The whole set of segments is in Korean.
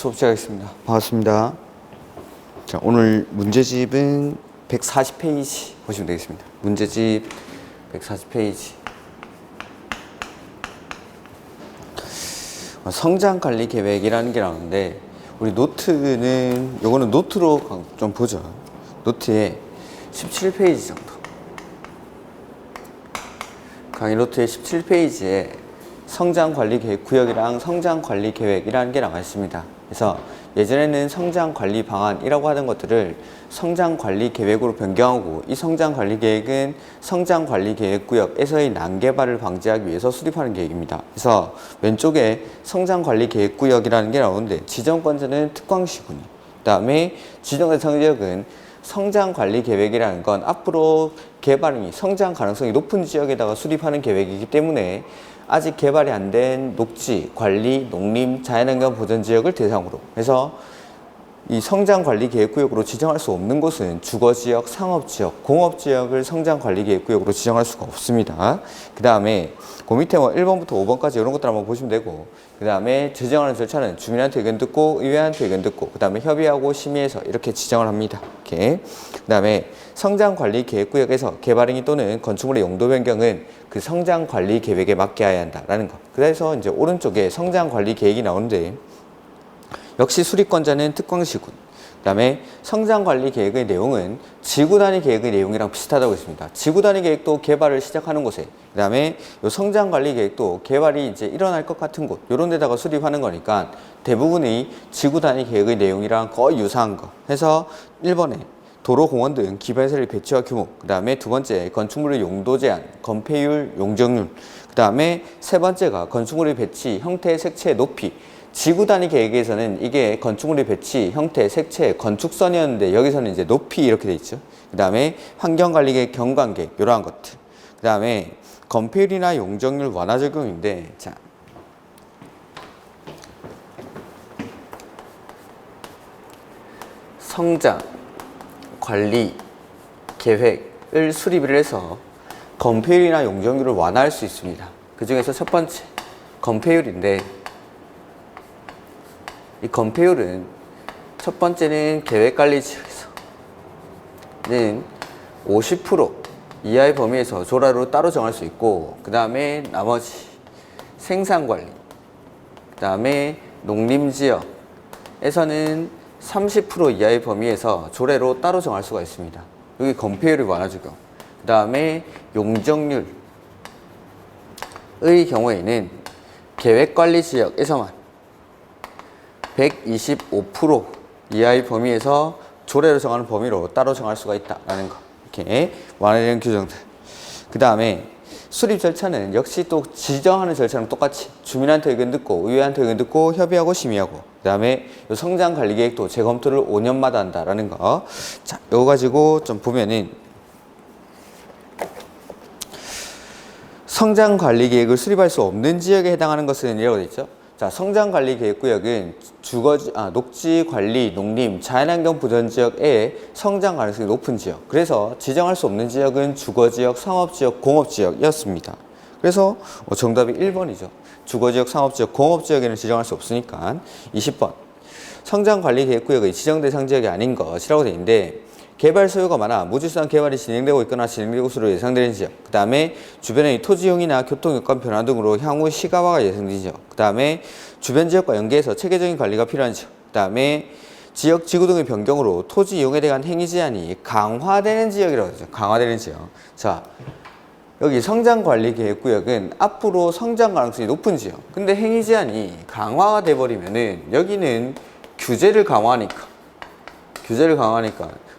수업 시작하겠습니다. 반갑습니다. 자, 오늘 문제집은 140페이지 보시면 되겠습니다. 문제집 140페이지. 성장관리 계획이라는 게 나오는데, 우리 노트는, 요거는 노트로 좀 보죠. 노트에 17페이지 정도. 강의 노트의 17페이지에 성장관리계획 구역이랑 성장관리계획이라는 게 나와 있습니다. 그래서 예전에는 성장관리 방안이라고 하던 것들을 성장관리계획으로 변경하고, 이 성장관리계획은 성장관리계획 구역에서의 난개발을 방지하기 위해서 수립하는 계획입니다. 그래서 왼쪽에 성장관리계획 구역이라는 게 나오는데, 지정권자는 특광시군이, 그 다음에 지정대상 지역은 성장관리계획이라는 건 앞으로 개발이 성장 가능성이 높은 지역에다가 수립하는 계획이기 때문에 아직 개발이 안 된 녹지, 관리, 농림, 자연환경 보전 지역을 대상으로 해서 이 성장관리계획구역으로 지정할 수 없는 곳은 주거지역, 상업지역, 공업지역을 성장관리계획구역으로 지정할 수가 없습니다. 그 다음에 그 밑에 1번부터 5번까지 이런 것들 한번 보시면 되고, 그 다음에 지정하는 절차는 주민한테 의견 듣고, 의회한테 의견 듣고, 그 다음에 협의하고 심의해서 이렇게 지정을 합니다. 이렇게. 그 다음에 성장관리계획구역에서 개발행위 또는 건축물의 용도 변경은 그 성장관리계획에 맞게 해야 한다라는 거. 그래서 이제 오른쪽에 성장관리계획이 나오는데, 역시 수립권자는 특광시군. 그 다음에 성장관리계획의 내용은 지구단위 계획의 내용이랑 비슷하다고 했습니다. 지구단위 계획도 개발을 시작하는 곳에, 그 다음에 요 성장관리계획도 개발이 이제 일어날 것 같은 곳, 요런 데다가 수립하는 거니까 대부분의 지구단위 계획의 내용이랑 거의 유사한 거 해서 1번에 도로, 공원 등 기반시설의 배치와 규모, 그 다음에 두 번째 건축물의 용도 제한, 건폐율, 용적률, 그 다음에 세 번째가 건축물의 배치, 형태, 색채, 높이. 지구단위 계획에서는 이게 건축물의 배치, 형태, 색채, 건축선이었는데 여기서는 이제 높이 이렇게 돼 있죠. 그 다음에 환경관리계획, 경관계획 이러한 것들. 그 다음에 건폐율이나 용적률 완화 적용인데, 자, 성장 관리 계획을 수립을 해서 건폐율이나 용적률을 완화할 수 있습니다. 그 중에서 첫 번째 건폐율인데, 이 건폐율은 첫 번째는 계획관리 지역에서는 50% 이하의 범위에서 조라로 따로 정할 수 있고, 그 다음에 나머지 생산관리, 그 다음에 농림지역에서는 30% 이하의 범위에서 조례로 따로 정할 수가 있습니다. 여기 건폐율이 완화 적용. 그 다음에 용적률의 경우에는 계획관리 지역에서만 125% 이하의 범위에서 조례로 정하는 범위로 따로 정할 수가 있다라는 거. 이렇게 완화되는 규정들. 그 다음에 수립 절차는 역시 또 지정하는 절차랑 똑같이 주민한테 의견 듣고, 의회한테 의견 듣고, 협의하고 심의하고, 그 다음에 성장관리계획도 재검토를 5년마다 한다라는 거. 자, 이거 가지고 좀 보면은 성장관리계획을 수립할 수 없는 지역에 해당하는 것은 이라고 되어 있죠. 자, 성장관리계획구역은 녹지, 관리, 농림, 자연환경 보전지역의 성장 가능성이 높은 지역. 그래서 지정할 수 없는 지역은 주거지역, 상업지역, 공업지역이었습니다. 그래서 정답이 1번이죠. 주거지역, 상업지역, 공업지역에는 지정할 수 없으니까. 20번. 성장관리계획구역의 지정대상 지역이 아닌 것이라고 되어 있는데, 개발 소요가 많아 무질서한 개발이 진행되고 있거나 진행될 것으로 예상되는 지역, 그 다음에 주변의 토지용이나 교통여건 변화 등으로 향후 시가화가 예상되는 지역, 그 다음에 주변 지역과 연계해서 체계적인 관리가 필요한 지역, 그 다음에 지역, 지구 등의 변경으로 토지 이용에 대한 행위 제한이 강화되는 지역이라고 하죠. 강화되는 지역. 자, 여기 성장관리계획구역은 앞으로 성장 가능성이 높은 지역. 근데 행위 제한이 강화가 돼버리면은 여기는 규제를 강화하니까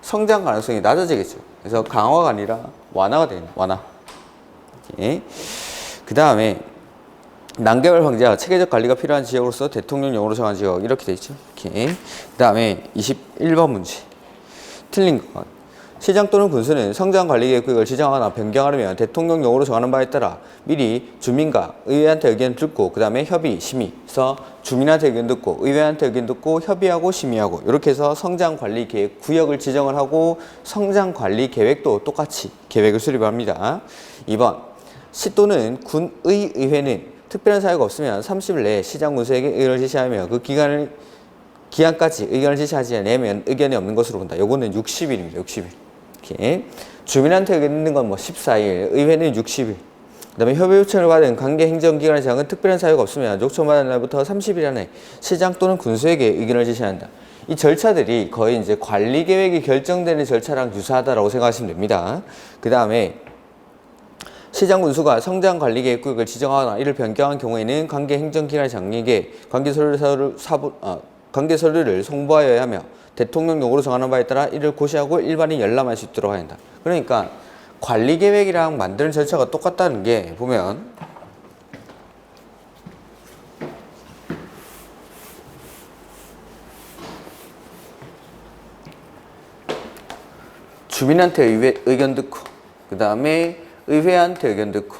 성장 가능성이 낮아지겠죠. 그래서 강화가 아니라 완화가 되는 완화. 예. 그 다음에 난개발 방지와 체계적 관리가 필요한 지역으로서 대통령령으로 정한 지역 이렇게 돼 있죠. 이렇게. 그 다음에 21번 문제. 틀린 것. 시장 또는 군수는 성장관리계획구역을 지정하거나 변경하려면 대통령령으로 정하는 바에 따라 미리 주민과 의회한테 의견 듣고, 그 다음에 협의, 심의. 그래서 주민한테 의견 듣고, 의회한테 의견 듣고, 협의하고, 심의하고, 이렇게 해서 성장관리계획구역을 지정을 하고, 성장관리계획도 똑같이 계획을 수립합니다. 2번. 시 또는 군의 의회는 특별한 사유가 없으면 30일 내에 시장 군수에게 의견을 제시하며 그 기간을 기한까지 의견을 제시하지 않으면 의견이 없는 것으로 본다. 요거는 60일입니다. 60일. 이렇게. 주민한테 의견 있는 건 뭐 14일, 의회는 60일. 그다음에 협의 요청을 받은 관계 행정기관의 장은 특별한 사유가 없으면 요청받은 날부터 30일 안에 시장 또는 군수에게 의견을 제시한다. 이 절차들이 거의 이제 관리 계획이 결정되는 절차랑 유사하다라고 생각하시면 됩니다. 그 다음에 시장 군수가 성장 관리 계획 구역을 지정하거나 이를 변경한 경우에는 관계 행정기관의 장에게 관계 서류를 송부하여야 하며 대통령 용어로 정하는 바에 따라 이를 고시하고 일반인 열람할 수 있도록 해야 한다. 그러니까 관리 계획이랑 만드는 절차가 똑같다는 게 보면 주민한테 의견 듣고 그 다음에 의회한테 의견 듣고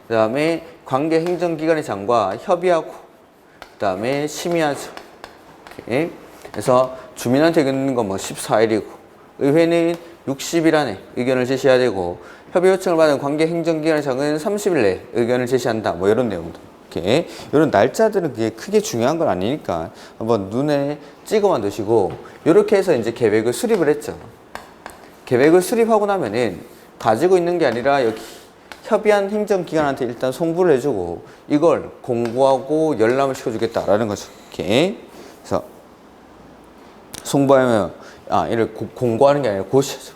그 다음에 관계 행정기관의 장과 협의하고 그 다음에 심의하죠. 이렇게. 그래서 주민한테 의견 듣는 건 뭐 14일이고 의회는 60일 안에 의견을 제시해야 되고 협의 요청을 받은 관계 행정기관의 장은 30일 내에 의견을 제시한다. 뭐 이런 내용들. 이렇게 이런 날짜들은 그게 크게 중요한 건 아니니까 한번 눈에 찍어만 두시고 이렇게 해서 이제 계획을 수립을 했죠. 계획을 수립하고 나면은 가지고 있는 게 아니라 여기 협의한 행정기관한테 일단 송부를 해주고 이걸 공고하고 열람을 시켜주겠다라는 거죠. 이렇게. 그래서 송부하면 이를 공고하는 게 아니라 고시하죠.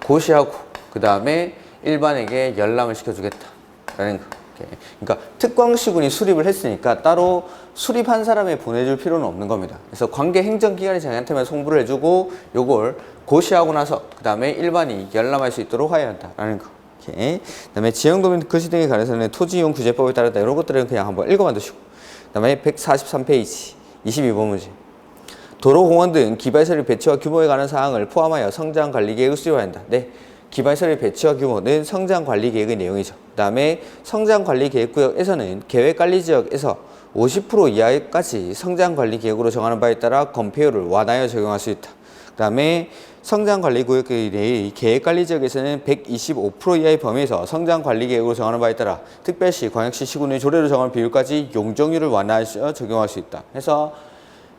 고시하고 그 다음에 일반에게 열람을 시켜주겠다라는 거. 이렇게. 그러니까 특광시군이 수립을 했으니까 따로 수립한 사람에 보내줄 필요는 없는 겁니다. 그래서 관계 행정기관의 장한테만 송부를 해주고 요걸 고시하고 나서 그 다음에 일반이 열람할 수 있도록 하여야 한다라는 거. 이렇게. 그 다음에 지형도면 거시 등에 관해서는 토지이용 규제법에 따르다 이런 것들은 그냥 한번 읽어만 두시고 그 다음에 143페이지 22번 문제. 도로, 공원 등 기발설의 배치와 규모에 관한 사항을 포함하여 성장관리계획을 수립해야 한다. 네, 기발설의 배치와 규모는 성장관리계획의 내용이죠. 그 다음에 성장관리계획구역에서는 계획관리지역에서 50% 이하까지 성장관리계획으로 정하는 바에 따라 건폐율을 완화하여 적용할 수 있다. 그 다음에 성장관리구역 내의 계획관리지역에서는 125% 이하의 범위에서 성장관리계획으로 정하는 바에 따라 특별시, 광역시, 시군의 조례로 정한 비율까지 용적률을 완화하여 적용할 수 있다. 해서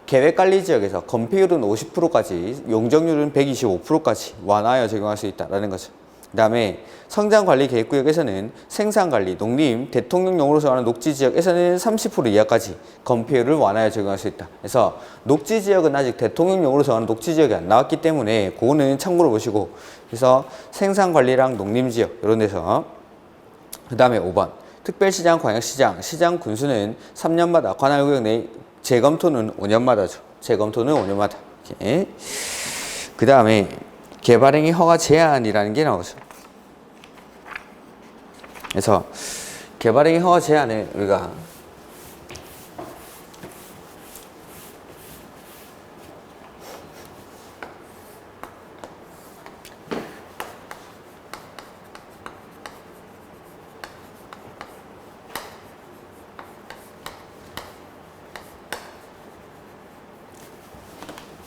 계획관리지역에서 건폐율은 50%까지, 용적률은 125%까지 완화하여 적용할 수 있다는 거죠. 그 다음에 성장관리계획구역에서는 생산관리, 농림, 대통령용으로 정하는 녹지지역에서는 30% 이하까지 건폐율을 완화하여 적용할 수 있다. 그래서 녹지지역은 아직 대통령용으로 정하는 녹지지역이 안 나왔기 때문에 그거는 참고로 보시고 그래서 생산관리랑 농림지역 이런 데서 그 다음에 5번 특별시장, 광역시장, 시장 군수는 3년마다 관할구역 내 재검토는 5년마다죠. 재검토는 5년마다. 그 다음에 개발행위 허가 제한이라는 게 나오죠. 그래서 개발행위 허가 제한을 우리가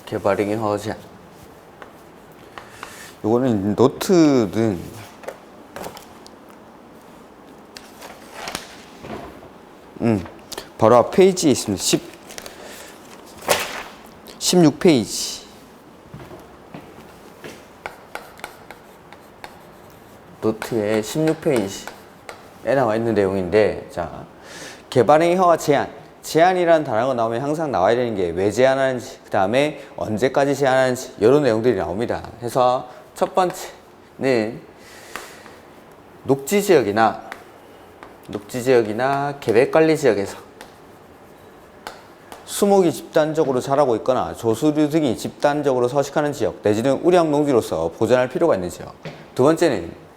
개발행위 허가 제한. 요거는 노트는 바로 앞 페이지에 있습니다. 16페이지. 노트에 16페이지에 나와 있는 내용인데, 자, 개발행위 허가 제한. 제한이라는 단어가 나오면 항상 나와야 되는 게 왜 제한하는지, 그 다음에 언제까지 제한하는지, 이런 내용들이 나옵니다. 그래서 첫 번째는 녹지지역이나 계획관리지역에서 수목이 집단적으로 자라고 있거나 조수류 등이 집단적으로 서식하는 지역 내지는 우량농지로서 보존할 필요가 있는 지역. 두 번째는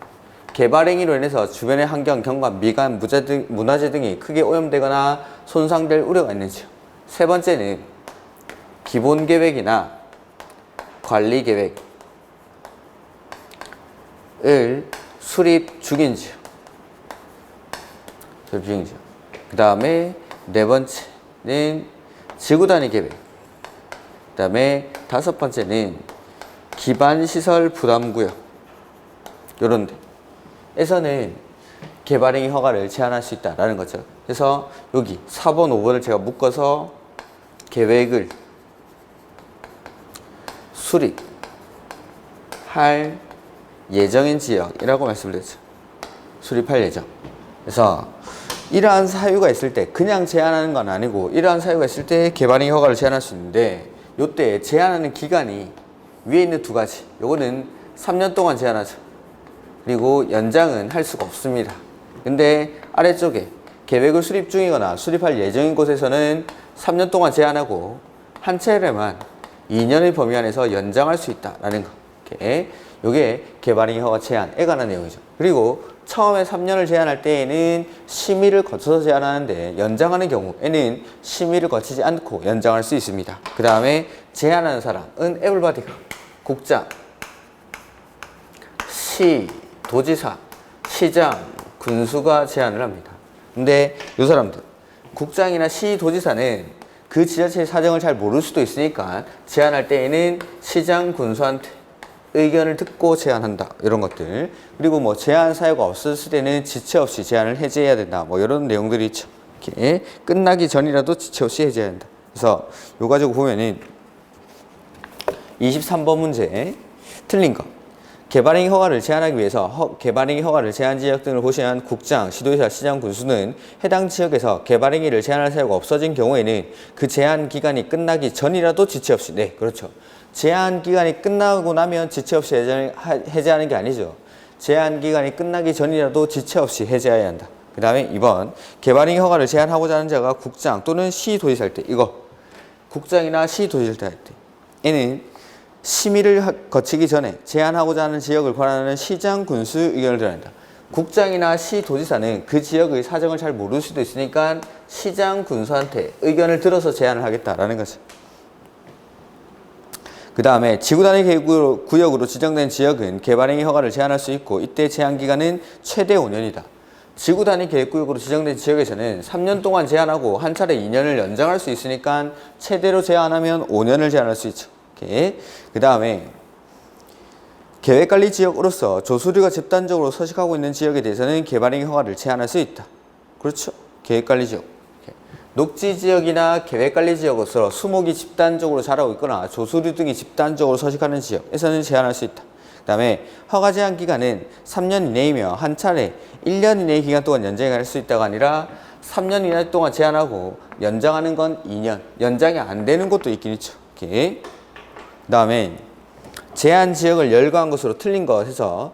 개발행위로 인해서 주변의 환경, 경관, 미관, 문화재 등이 크게 오염되거나 손상될 우려가 있는 지역. 세 번째는 기본계획이나 관리계획을 수립 중인 지역. 그 다음에 네 번째는 지구단위 계획. 그 다음에 다섯 번째는 기반시설 부담구역. 요런 데에서는 개발행위 허가를 제한할 수 있다라는 거죠. 그래서 여기 4번, 5번을 제가 묶어서 계획을 수립할 예정인 지역이라고 말씀드렸죠. 수립할 예정. 그래서 이러한 사유가 있을 때 그냥 제한하는 건 아니고 이러한 사유가 있을 때 개발행위 허가를 제한할 수 있는데 요때 제한하는 기간이 위에 있는 두 가지. 요거는 3년 동안 제한하죠. 그리고 연장은 할 수가 없습니다. 근데 아래쪽에 계획을 수립 중이거나 수립할 예정인 곳에서는 3년 동안 제한하고 한 차례만 2년의 범위 안에서 연장할 수 있다라는 거. 요게 개발행위 허가 제한에 관한 내용이죠. 그리고 처음에 3년을 제한할 때에는 심의를 거쳐서 제한하는데 연장하는 경우에는 심의를 거치지 않고 연장할 수 있습니다. 그 다음에 제한하는 사람은 에블바디가 국장, 시, 도지사, 시장, 군수가 제한을 합니다. 근데 이 사람들 국장이나 시, 도지사는 그 지자체의 사정을 잘 모를 수도 있으니까 제한할 때에는 시장, 군수한테 의견을 듣고 제한한다. 이런 것들. 그리고 뭐 제한 사유가 없었을 때는 지체 없이 제한을 해제해야 된다. 뭐 이런 내용들이 있죠. 이렇게 끝나기 전이라도 지체 없이 해제해야 한다. 그래서 이거 가지고 보면은 23번 문제 틀린 거. 개발행위 허가를 제한하기 위해서 개발행위 허가를 제한 지역 등을 고시한 국장, 시도지사, 시장, 군수는 해당 지역에서 개발행위를 제한할 사유가 없어진 경우에는 그 제한 기간이 끝나기 전이라도 지체 없이 네, 그렇죠. 제한 기간이 끝나고 나면 지체 없이 해제하는 게 아니죠. 제한 기간이 끝나기 전이라도 지체 없이 해제해야 한다. 그 다음에 2번 개발행위 허가를 제한하고자 하는 자가 국장 또는 시도지사일 때 이거 국장이나 시도지사일 때 얘는 심의를 거치기 전에 제한하고자 하는 지역을 권한하는 시장, 군수 의견을 들어야 한다. 국장이나 시도지사는 그 지역의 사정을 잘 모를 수도 있으니까 시장, 군수한테 의견을 들어서 제한을 하겠다라는 거죠. 그 다음에 지구단위 구역으로 지정된 지역은 개발행위 허가를 제한할 수 있고 이때 제한 기간은 최대 5년이다. 지구단위 계획구역으로 지정된 지역에서는 3년 동안 제한하고 한 차례 2년을 연장할 수 있으니까 최대로 제한하면 5년을 제한할 수 있죠. 그 다음에 계획관리지역으로서 조수류가 집단적으로 서식하고 있는 지역에 대해서는 개발행위 허가를 제한할 수 있다. 그렇죠. 계획관리지역. 녹지지역이나 계획관리지역으로서 수목이 집단적으로 자라고 있거나 조수류 등이 집단적으로 서식하는 지역에서는 제한할 수 있다. 그 다음에 허가 제한 기간은 3년 이내이며 한 차례 1년 이내의 기간 동안 연장할 수 있다가 아니라 3년 이내 동안 제한하고 연장하는 건 2년. 연장이 안 되는 곳도 있긴 있죠. 그 다음에 제한 지역을 열거한 것으로 틀린 것에서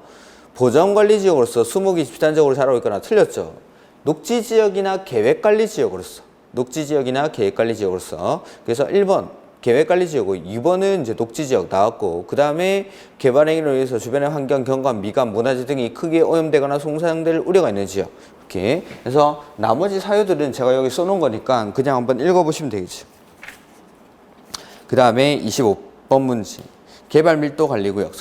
보전관리지역으로서 수목이 집단적으로 자라고 있거나 틀렸죠. 녹지지역이나 계획관리지역으로서 녹지지역이나 계획관리지역으로서 그래서 1번 계획관리지역이고 2번은 이제 녹지지역 나왔고 그 다음에 개발행위로 인해서 주변의 환경, 경관, 미관, 문화재 등이 크게 오염되거나 손상될 우려가 있는 지역. 이렇게 그래서 나머지 사유들은 제가 여기 써놓은 거니까 그냥 한번 읽어보시면 되겠죠. 그 다음에 25번 문제 개발밀도관리구역,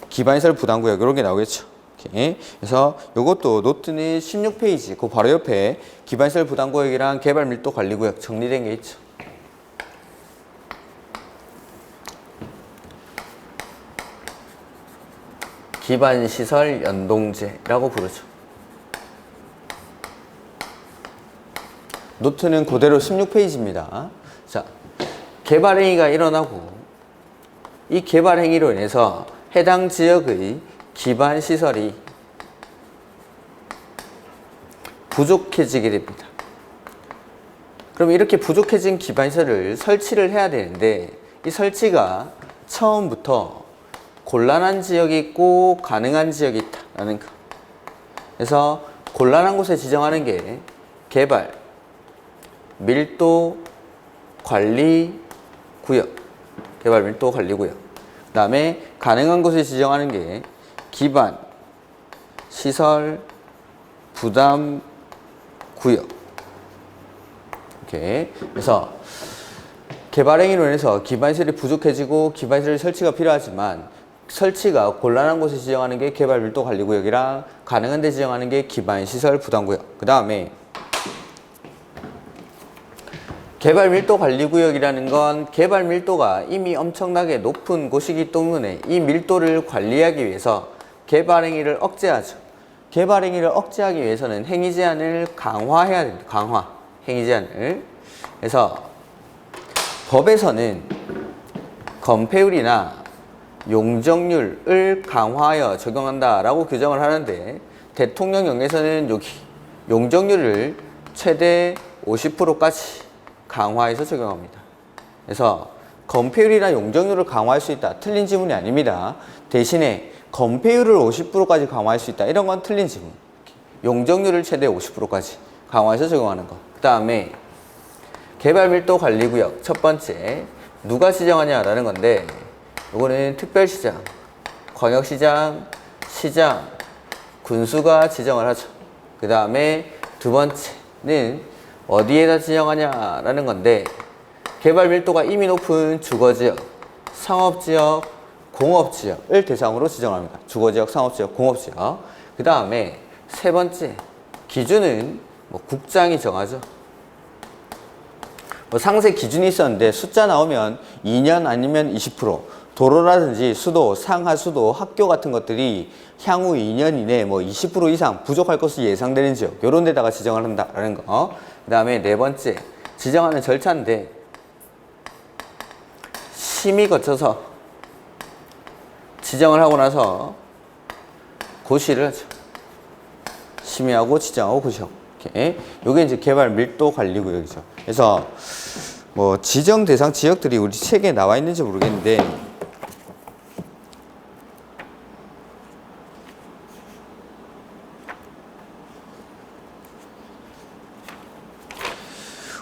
기반시설 부담구역 이런 게 나오겠죠. 이렇게. 그래서 이것도 노트는 16페이지 그 바로 옆에 기반시설 부담구역이랑 개발밀도관리구역 정리된 게 있죠. 기반시설 연동제라고 부르죠. 노트는 그대로 16페이지입니다. 자, 개발행위가 일어나고 이 개발행위로 인해서 해당 지역의 기반시설이 부족해지게 됩니다. 그럼 이렇게 부족해진 기반시설을 설치를 해야 되는데 이 설치가 처음부터 곤란한 지역이 있고 가능한 지역이 있다라는 거. 그래서 곤란한 곳에 지정하는 게 개발, 밀도, 관리, 구역. 개발, 밀도, 관리, 구역. 그 다음에 가능한 곳에 지정하는 게 기반, 시설, 부담, 구역. 이렇게. 그래서 개발행위로 인해서 기반시설이 부족해지고 기반시설 설치가 필요하지만 설치가 곤란한 곳에 지정하는 게 개발 밀도 관리 구역이랑 가능한 데 지정하는 게 기반 시설 부담 구역. 그 다음에 개발 밀도 관리 구역이라는 건 개발 밀도가 이미 엄청나게 높은 곳이기 때문에 이 밀도를 관리하기 위해서 개발 행위를 억제하죠. 개발 행위를 억제하기 위해서는 행위 제한을 강화해야 됩니다. 강화. 행위 제한을. 그래서 법에서는 건폐율이나 용적률을 강화하여 적용한다라고 규정을 하는데 대통령령에서는 여기 용적률을 최대 50%까지 강화해서 적용합니다. 그래서 건폐율이나 용적률을 강화할 수 있다. 틀린 지문이 아닙니다. 대신에 건폐율을 50%까지 강화할 수 있다. 이런 건 틀린 지문. 용적률을 최대 50%까지 강화해서 적용하는 거. 그 다음에 개발밀도관리구역 첫 번째 누가 지정하냐라는 건데 이거는 특별시장, 광역시장, 시장, 군수가 지정을 하죠. 그 다음에 두 번째는 어디에다 지정하냐라는 건데 개발 밀도가 이미 높은 주거지역, 상업지역, 공업지역을 대상으로 지정합니다. 주거지역, 상업지역, 공업지역. 그 다음에 세 번째 기준은 국장이 정하죠. 상세 기준이 있었는데 숫자 나오면 2년 아니면 20%, 도로라든지 수도, 상하수도, 학교 같은 것들이 향후 2년 이내에 20% 이상 부족할 것으로 예상되는 지역, 이런 데다가 지정을 한다라는 거. 그 다음에 네 번째, 지정하는 절차인데 심의 거쳐서 지정을 하고 나서 고시를 하죠. 심의하고 지정하고 고시하고. 이렇게. 요게 이제 개발 밀도 관리 구역이죠. 그래서 지정 대상 지역들이 우리 책에 나와 있는지 모르겠는데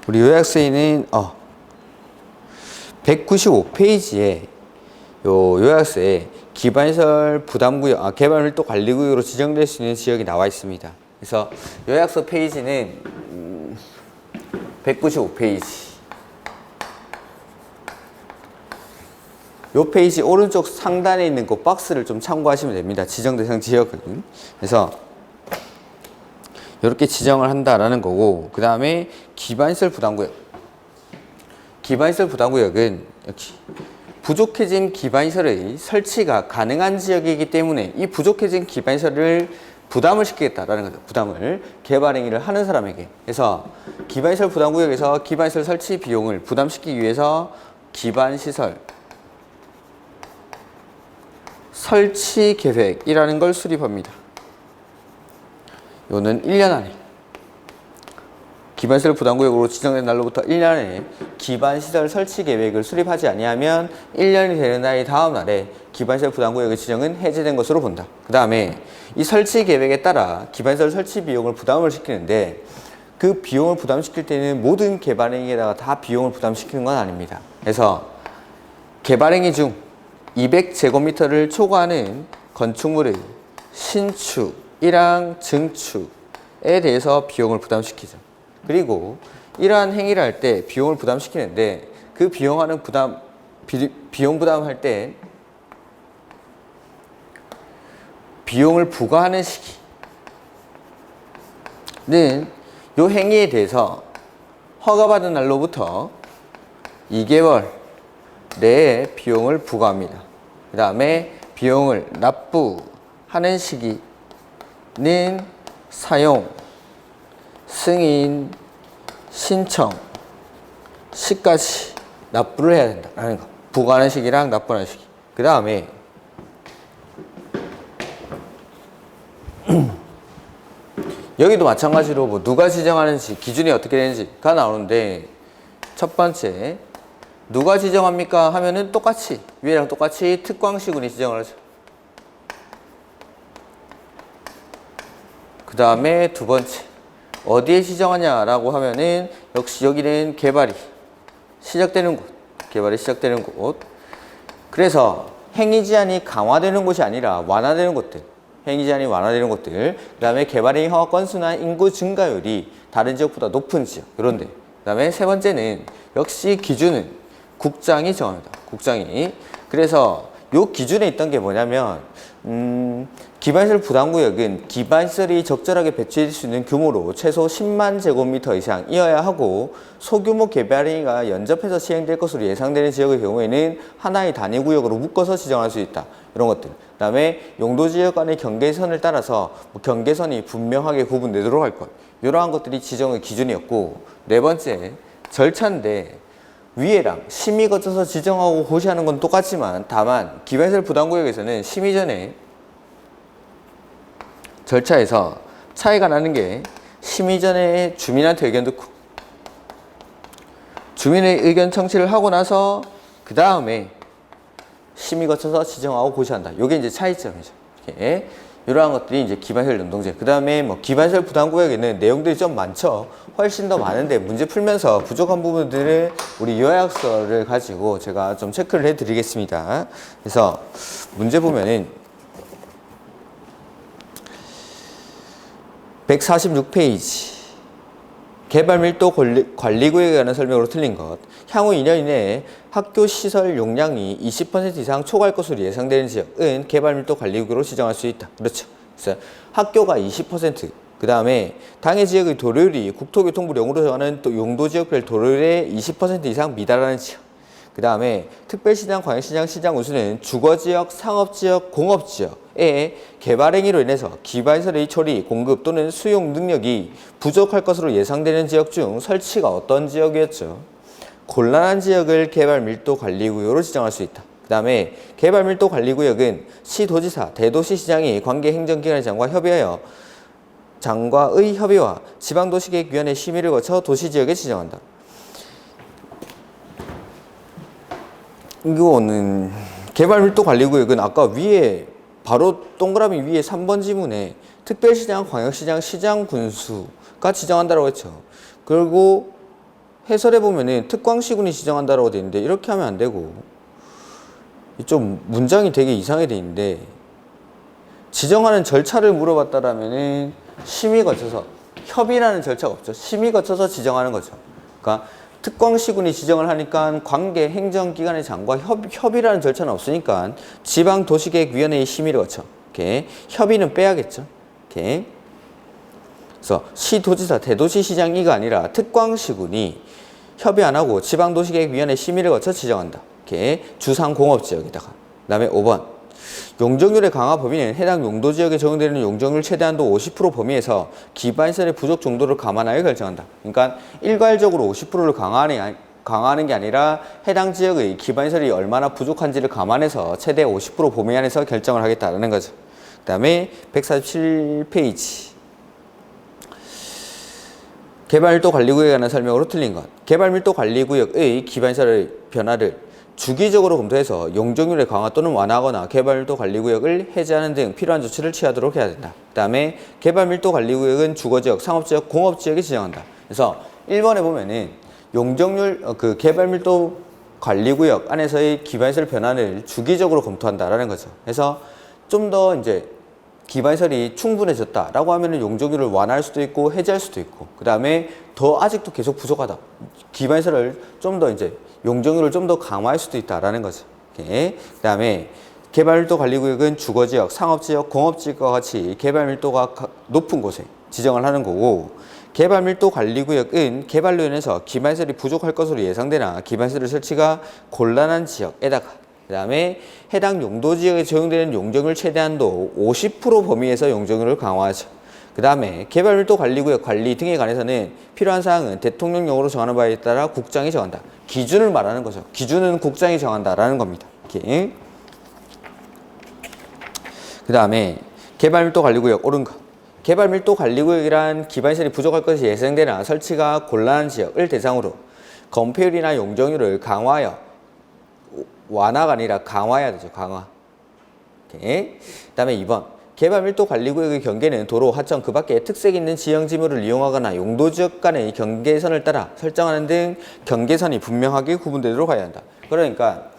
우리 요약서에는 195페이지에 요약서에 기반시설 부담구역, 개발밀도 관리구역으로 지정될 수 있는 지역이 나와 있습니다. 그래서 요약서 페이지는 195페이지. 요 페이지 오른쪽 상단에 있는 그 박스를 좀 참고하시면 됩니다. 지정 대상 지역은. 그래서 이렇게 지정을 한다라는 거고, 그 다음에 기반시설 부담구역. 기반시설 부담구역은 여기 부족해진 기반시설의 설치가 가능한 지역이기 때문에 이 부족해진 기반시설을 부담을 시키겠다라는 거죠. 부담을 개발행위를 하는 사람에게. 그래서 기반시설 부담구역에서 기반시설 설치 비용을 부담시키기 위해서 기반시설 설치 계획이라는 걸 수립합니다. 이거는 1년 안에 기반시설 부담구역으로 지정된 날로부터 1년 안에 기반시설 설치 계획을 수립하지 아니하면 1년이 되는 날이 다음 날에 기반시설 부담구역의 지정은 해제된 것으로 본다. 그 다음에 이 설치 계획에 따라 기반시설 설치 비용을 부담을 시키는데 그 비용을 부담시킬 때는 모든 개발행위에다가 다 비용을 부담시키는 건 아닙니다. 그래서 개발행위 중 200제곱미터를 초과하는 건축물의 신축이랑 증축에 대해서 비용을 부담시키죠. 그리고 이러한 행위를 할 때 비용을 부담시키는데 그 비용 부담할 때 비용을 부과하는 시기는 이 행위에 대해서 허가받은 날로부터 2개월 내에 비용을 부과합니다. 그 다음에 비용을 납부하는 시기는 사용, 승인, 신청 시까지 납부를 해야 된다라는 거. 부과하는 시기랑 납부하는 시기. 그 다음에 여기도 마찬가지로 누가 지정하는지 기준이 어떻게 되는지가 나오는데 첫 번째 누가 지정합니까 하면은 똑같이 위에랑 똑같이 특광시군이 지정을 하죠. 그 다음에 두 번째 어디에 지정하냐라고 하면은 역시 여기는 개발이 시작되는 곳. 그래서 행위 제한이 강화되는 곳이 아니라 완화되는 곳들. 행위 제한이 완화되는 곳들. 그 다음에 개발행위 허가 건수나 인구 증가율이 다른 지역보다 높은 지역. 이런 데. 그 다음에 세 번째는 역시 기준은 국장이 정합니다. 국장이. 그래서 요 기준에 있던 게 뭐냐면 기반시설 부담구역은 기반시설이 적절하게 배치될 수 있는 규모로 최소 10만 제곱미터 이상이어야 하고 소규모 개발행위가 연접해서 시행될 것으로 예상되는 지역의 경우에는 하나의 단위구역으로 묶어서 지정할 수 있다. 이런 것들. 그 다음에 용도지역 간의 경계선을 따라서 경계선이 분명하게 구분되도록 할 것. 이러한 것들이 지정의 기준이었고 네 번째 절차인데 위에랑 심의 거쳐서 지정하고 고시하는 건 똑같지만 다만 기반시설 부담구역에서는 심의 전에 절차에서 차이가 나는 게 심의 전에 주민한테 의견 듣고 주민의 의견 청취를 하고 나서 그 다음에 심의 거쳐서 지정하고 고시한다. 요게 이제 차이점이죠. 이렇게 이러한 것들이 이제 기반시설 능동제. 그 다음에 뭐 기반시설 부담구역에는 내용들이 좀 많죠. 훨씬 더 많은데 문제 풀면서 부족한 부분들을 우리 요약서를 가지고 제가 좀 체크를 해드리겠습니다. 그래서 문제 보면은 146페이지 개발밀도 관리구역에 관한 설명으로 틀린 것. 향후 2년 이내에 학교 시설 용량이 20% 이상 초과할 것으로 예상되는 지역은 개발밀도 관리구역으로 지정할 수 있다. 그렇죠. 그래서 학교가 20%, 그 다음에 당해 지역의 도로율이 국토교통부 용으로 정하는 또 용도지역별 도로율의 20% 이상 미달하는 지역. 그 다음에 특별시장, 광역시장, 시장 운수는 주거지역, 상업지역, 공업지역의 개발 행위로 인해서 기반시설의 처리, 공급 또는 수용 능력이 부족할 것으로 예상되는 지역 중 설치가 어떤 지역이었죠? 곤란한 지역을 개발밀도관리구역으로 지정할 수 있다. 그 다음에 개발밀도관리구역은 시도지사, 대도시시장이 관계행정기관의 장과 협의하여 장과의 협의와 지방도시계획위원회 심의를 거쳐 도시지역에 지정한다. 이거는 개발밀도관리구역은 아까 위에 바로 동그라미 위에 3번 지문에 특별시장, 광역시장, 시장군수가 지정한다고 했죠. 그리고 해설해 보면은 특광시군이 지정한다고 되어 있는데 이렇게 하면 안 되고 좀 문장이 되게 이상하게 되어 있는데 지정하는 절차를 물어봤다라면은 심의 거쳐서 협의라는 절차가 없죠. 심의 거쳐서 지정하는 거죠. 그러니까 특광시군이 지정을 하니까 관계 행정기관의 장과 협의라는 절차는 없으니까 지방도시계획위원회의 심의를 거쳐. 이렇게 협의는 빼야겠죠. 이렇게. 그래서 시도지사, 대도시시장이가 아니라 특광시군이 협의 안 하고 지방도시계획위원회 심의를 거쳐 지정한다. 이렇게 주상공업지역에다가. 그 다음에 5번. 용적률의 강화 범위는 해당 용도지역에 적용되는 용적률 최대한도 50% 범위에서 기반시설의 부족 정도를 감안하여 결정한다. 그러니까 일괄적으로 50%를 강화하는 게 아니라 해당 지역의 기반시설이 얼마나 부족한지를 감안해서 최대 50% 범위 안에서 결정을 하겠다는 거죠. 그 다음에 147페이지. 개발밀도관리구역에 관한 설명으로 틀린 것. 개발밀도관리구역의 기반시설의 변화를 주기적으로 검토해서 용적률의 강화 또는 완화하거나 개발밀도관리구역을 해제하는 등 필요한 조치를 취하도록 해야 된다. 그 다음에 개발밀도관리구역은 주거지역, 상업지역, 공업지역에 지정한다. 그래서 1번에 보면은 용적률, 개발밀도관리구역 안에서의 기반시설 변화를 주기적으로 검토한다라는 거죠. 그래서 좀 더 이제 기반시설이 충분해졌다라고 하면은 용적률을 완화할 수도 있고 해제할 수도 있고, 그 다음에 더 아직도 계속 부족하다. 기반시설을 좀 더 이제 용적률을 좀 더 강화할 수도 있다라는 거죠. 그 다음에 개발밀도관리구역은 주거지역, 상업지역, 공업지역과 같이 개발밀도가 높은 곳에 지정을 하는 거고, 개발밀도관리구역은 개발로 인해서 기반시설이 부족할 것으로 예상되나 기반시설 설치가 곤란한 지역에다가, 그 다음에 해당 용도지역에 적용되는 용적률 최대한도 50% 범위에서 용적률을 강화하죠. 그 다음에 개발밀도관리구역 관리 등에 관해서는 필요한 사항은 대통령령으로 정하는 바에 따라 국장이 정한다. 기준을 말하는 거죠. 기준은 국장이 정한다라는 겁니다. 이렇게. 그 다음에 개발밀도관리구역 옳은 것. 개발밀도관리구역이란 기반시설이 부족할 것이 예상되나 설치가 곤란한 지역을 대상으로 건폐율이나 용적률을 강화하여, 완화가 아니라 강화해야 되죠. 강화. 오케이. 그 다음에 2번. 개발밀도관리구역의 경계는 도로, 하천, 그 밖에 특색 있는 지형지물을 이용하거나 용도지역 간의 경계선을 따라 설정하는 등 경계선이 분명하게 구분되도록 해야 한다. 그러니까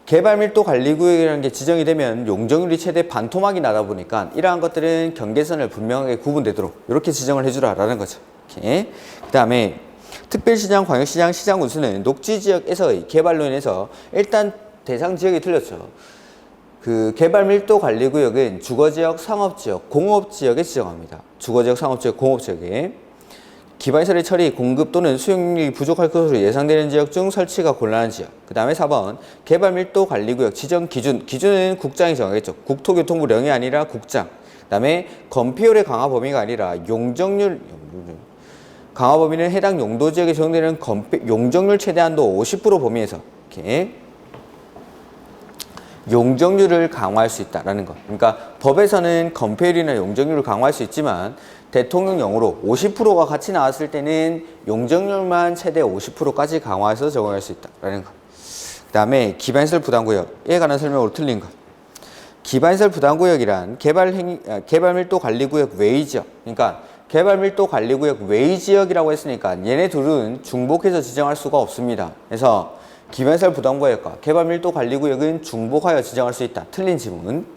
개발밀도관리구역이라는 게 지정이 되면 용적률이 최대 반토막이 나다 보니까 이러한 것들은 경계선을 분명하게 구분되도록 이렇게 지정을 해주라라는 거죠. 오케이. 그 다음에 특별시장, 광역시장, 시장군수는 녹지지역에서의 개발로 인해서 일단 대상 지역이 틀렸죠. 개발밀도관리구역은 주거지역, 상업지역, 공업지역에 지정합니다. 주거지역, 상업지역, 공업지역에 기반시설의 처리, 공급 또는 수용력이 부족할 것으로 예상되는 지역 중 설치가 곤란한 지역. 그 다음에 4번 개발밀도관리구역 지정 기준. 기준은 국장이 정하겠죠. 국토교통부령이 아니라 국장. 그 다음에 건폐율의 강화 범위가 아니라 용적률 강화 범위는 해당 용도 지역에 적용되는 용적률 최대한도 50% 범위에서 이렇게 용적률을 강화할 수 있다라는 것. 그러니까 법에서는 건폐율이나 용적률을 강화할 수 있지만 대통령령으로 50%가 같이 나왔을 때는 용적률만 최대 50%까지 강화해서 적용할 수 있다라는 것. 그 다음에 기반시설 부담구역에 관한 설명으로 틀린 것. 기반시설 부담구역이란 개발밀도관리구역 외의 지역. 그러니까 개발밀도관리구역 외의 지역이라고 했으니까 얘네 둘은 중복해서 지정할 수가 없습니다. 그래서 기반시설 부담구역과 개발밀도관리구역은 중복하여 지정할 수 있다. 틀린 지문.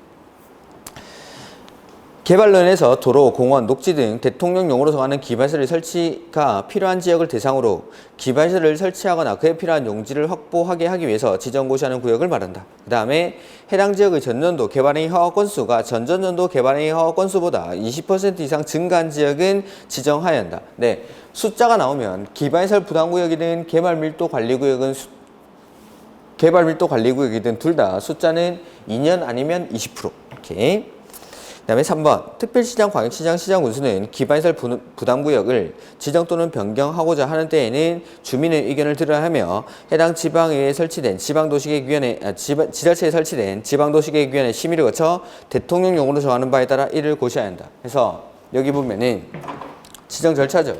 개발로 인해서 도로, 공원, 녹지 등 대통령용으로 정하는 기반시설 설치가 필요한 지역을 대상으로 기반시설을 설치하거나 그에 필요한 용지를 확보하게 하기 위해서 지정고시하는 구역을 말한다. 그 다음에 해당 지역의 전년도 개발행위 허가 건수가 전전년도 개발행위 허가 건수보다 20% 이상 증가한 지역은 지정하여야 한다. 네, 숫자가 나오면 기반시설 부담구역이든 개발밀도관리구역이든 둘 다 숫자는 2년 아니면 20%. 이렇게. 그 다음에 3번 특별시장, 광역시장, 시장 군수는 기반시설 부담구역을 지정 또는 변경하고자 하는 때에는 주민의 의견을 들어야 하며 해당 지방의회에 설치된 지자체에 설치된 지방도시계획위원회 심의를 거쳐 대통령령으로 정하는 바에 따라 이를 고시해야 한다. 그래서 여기 보면은 지정 절차죠.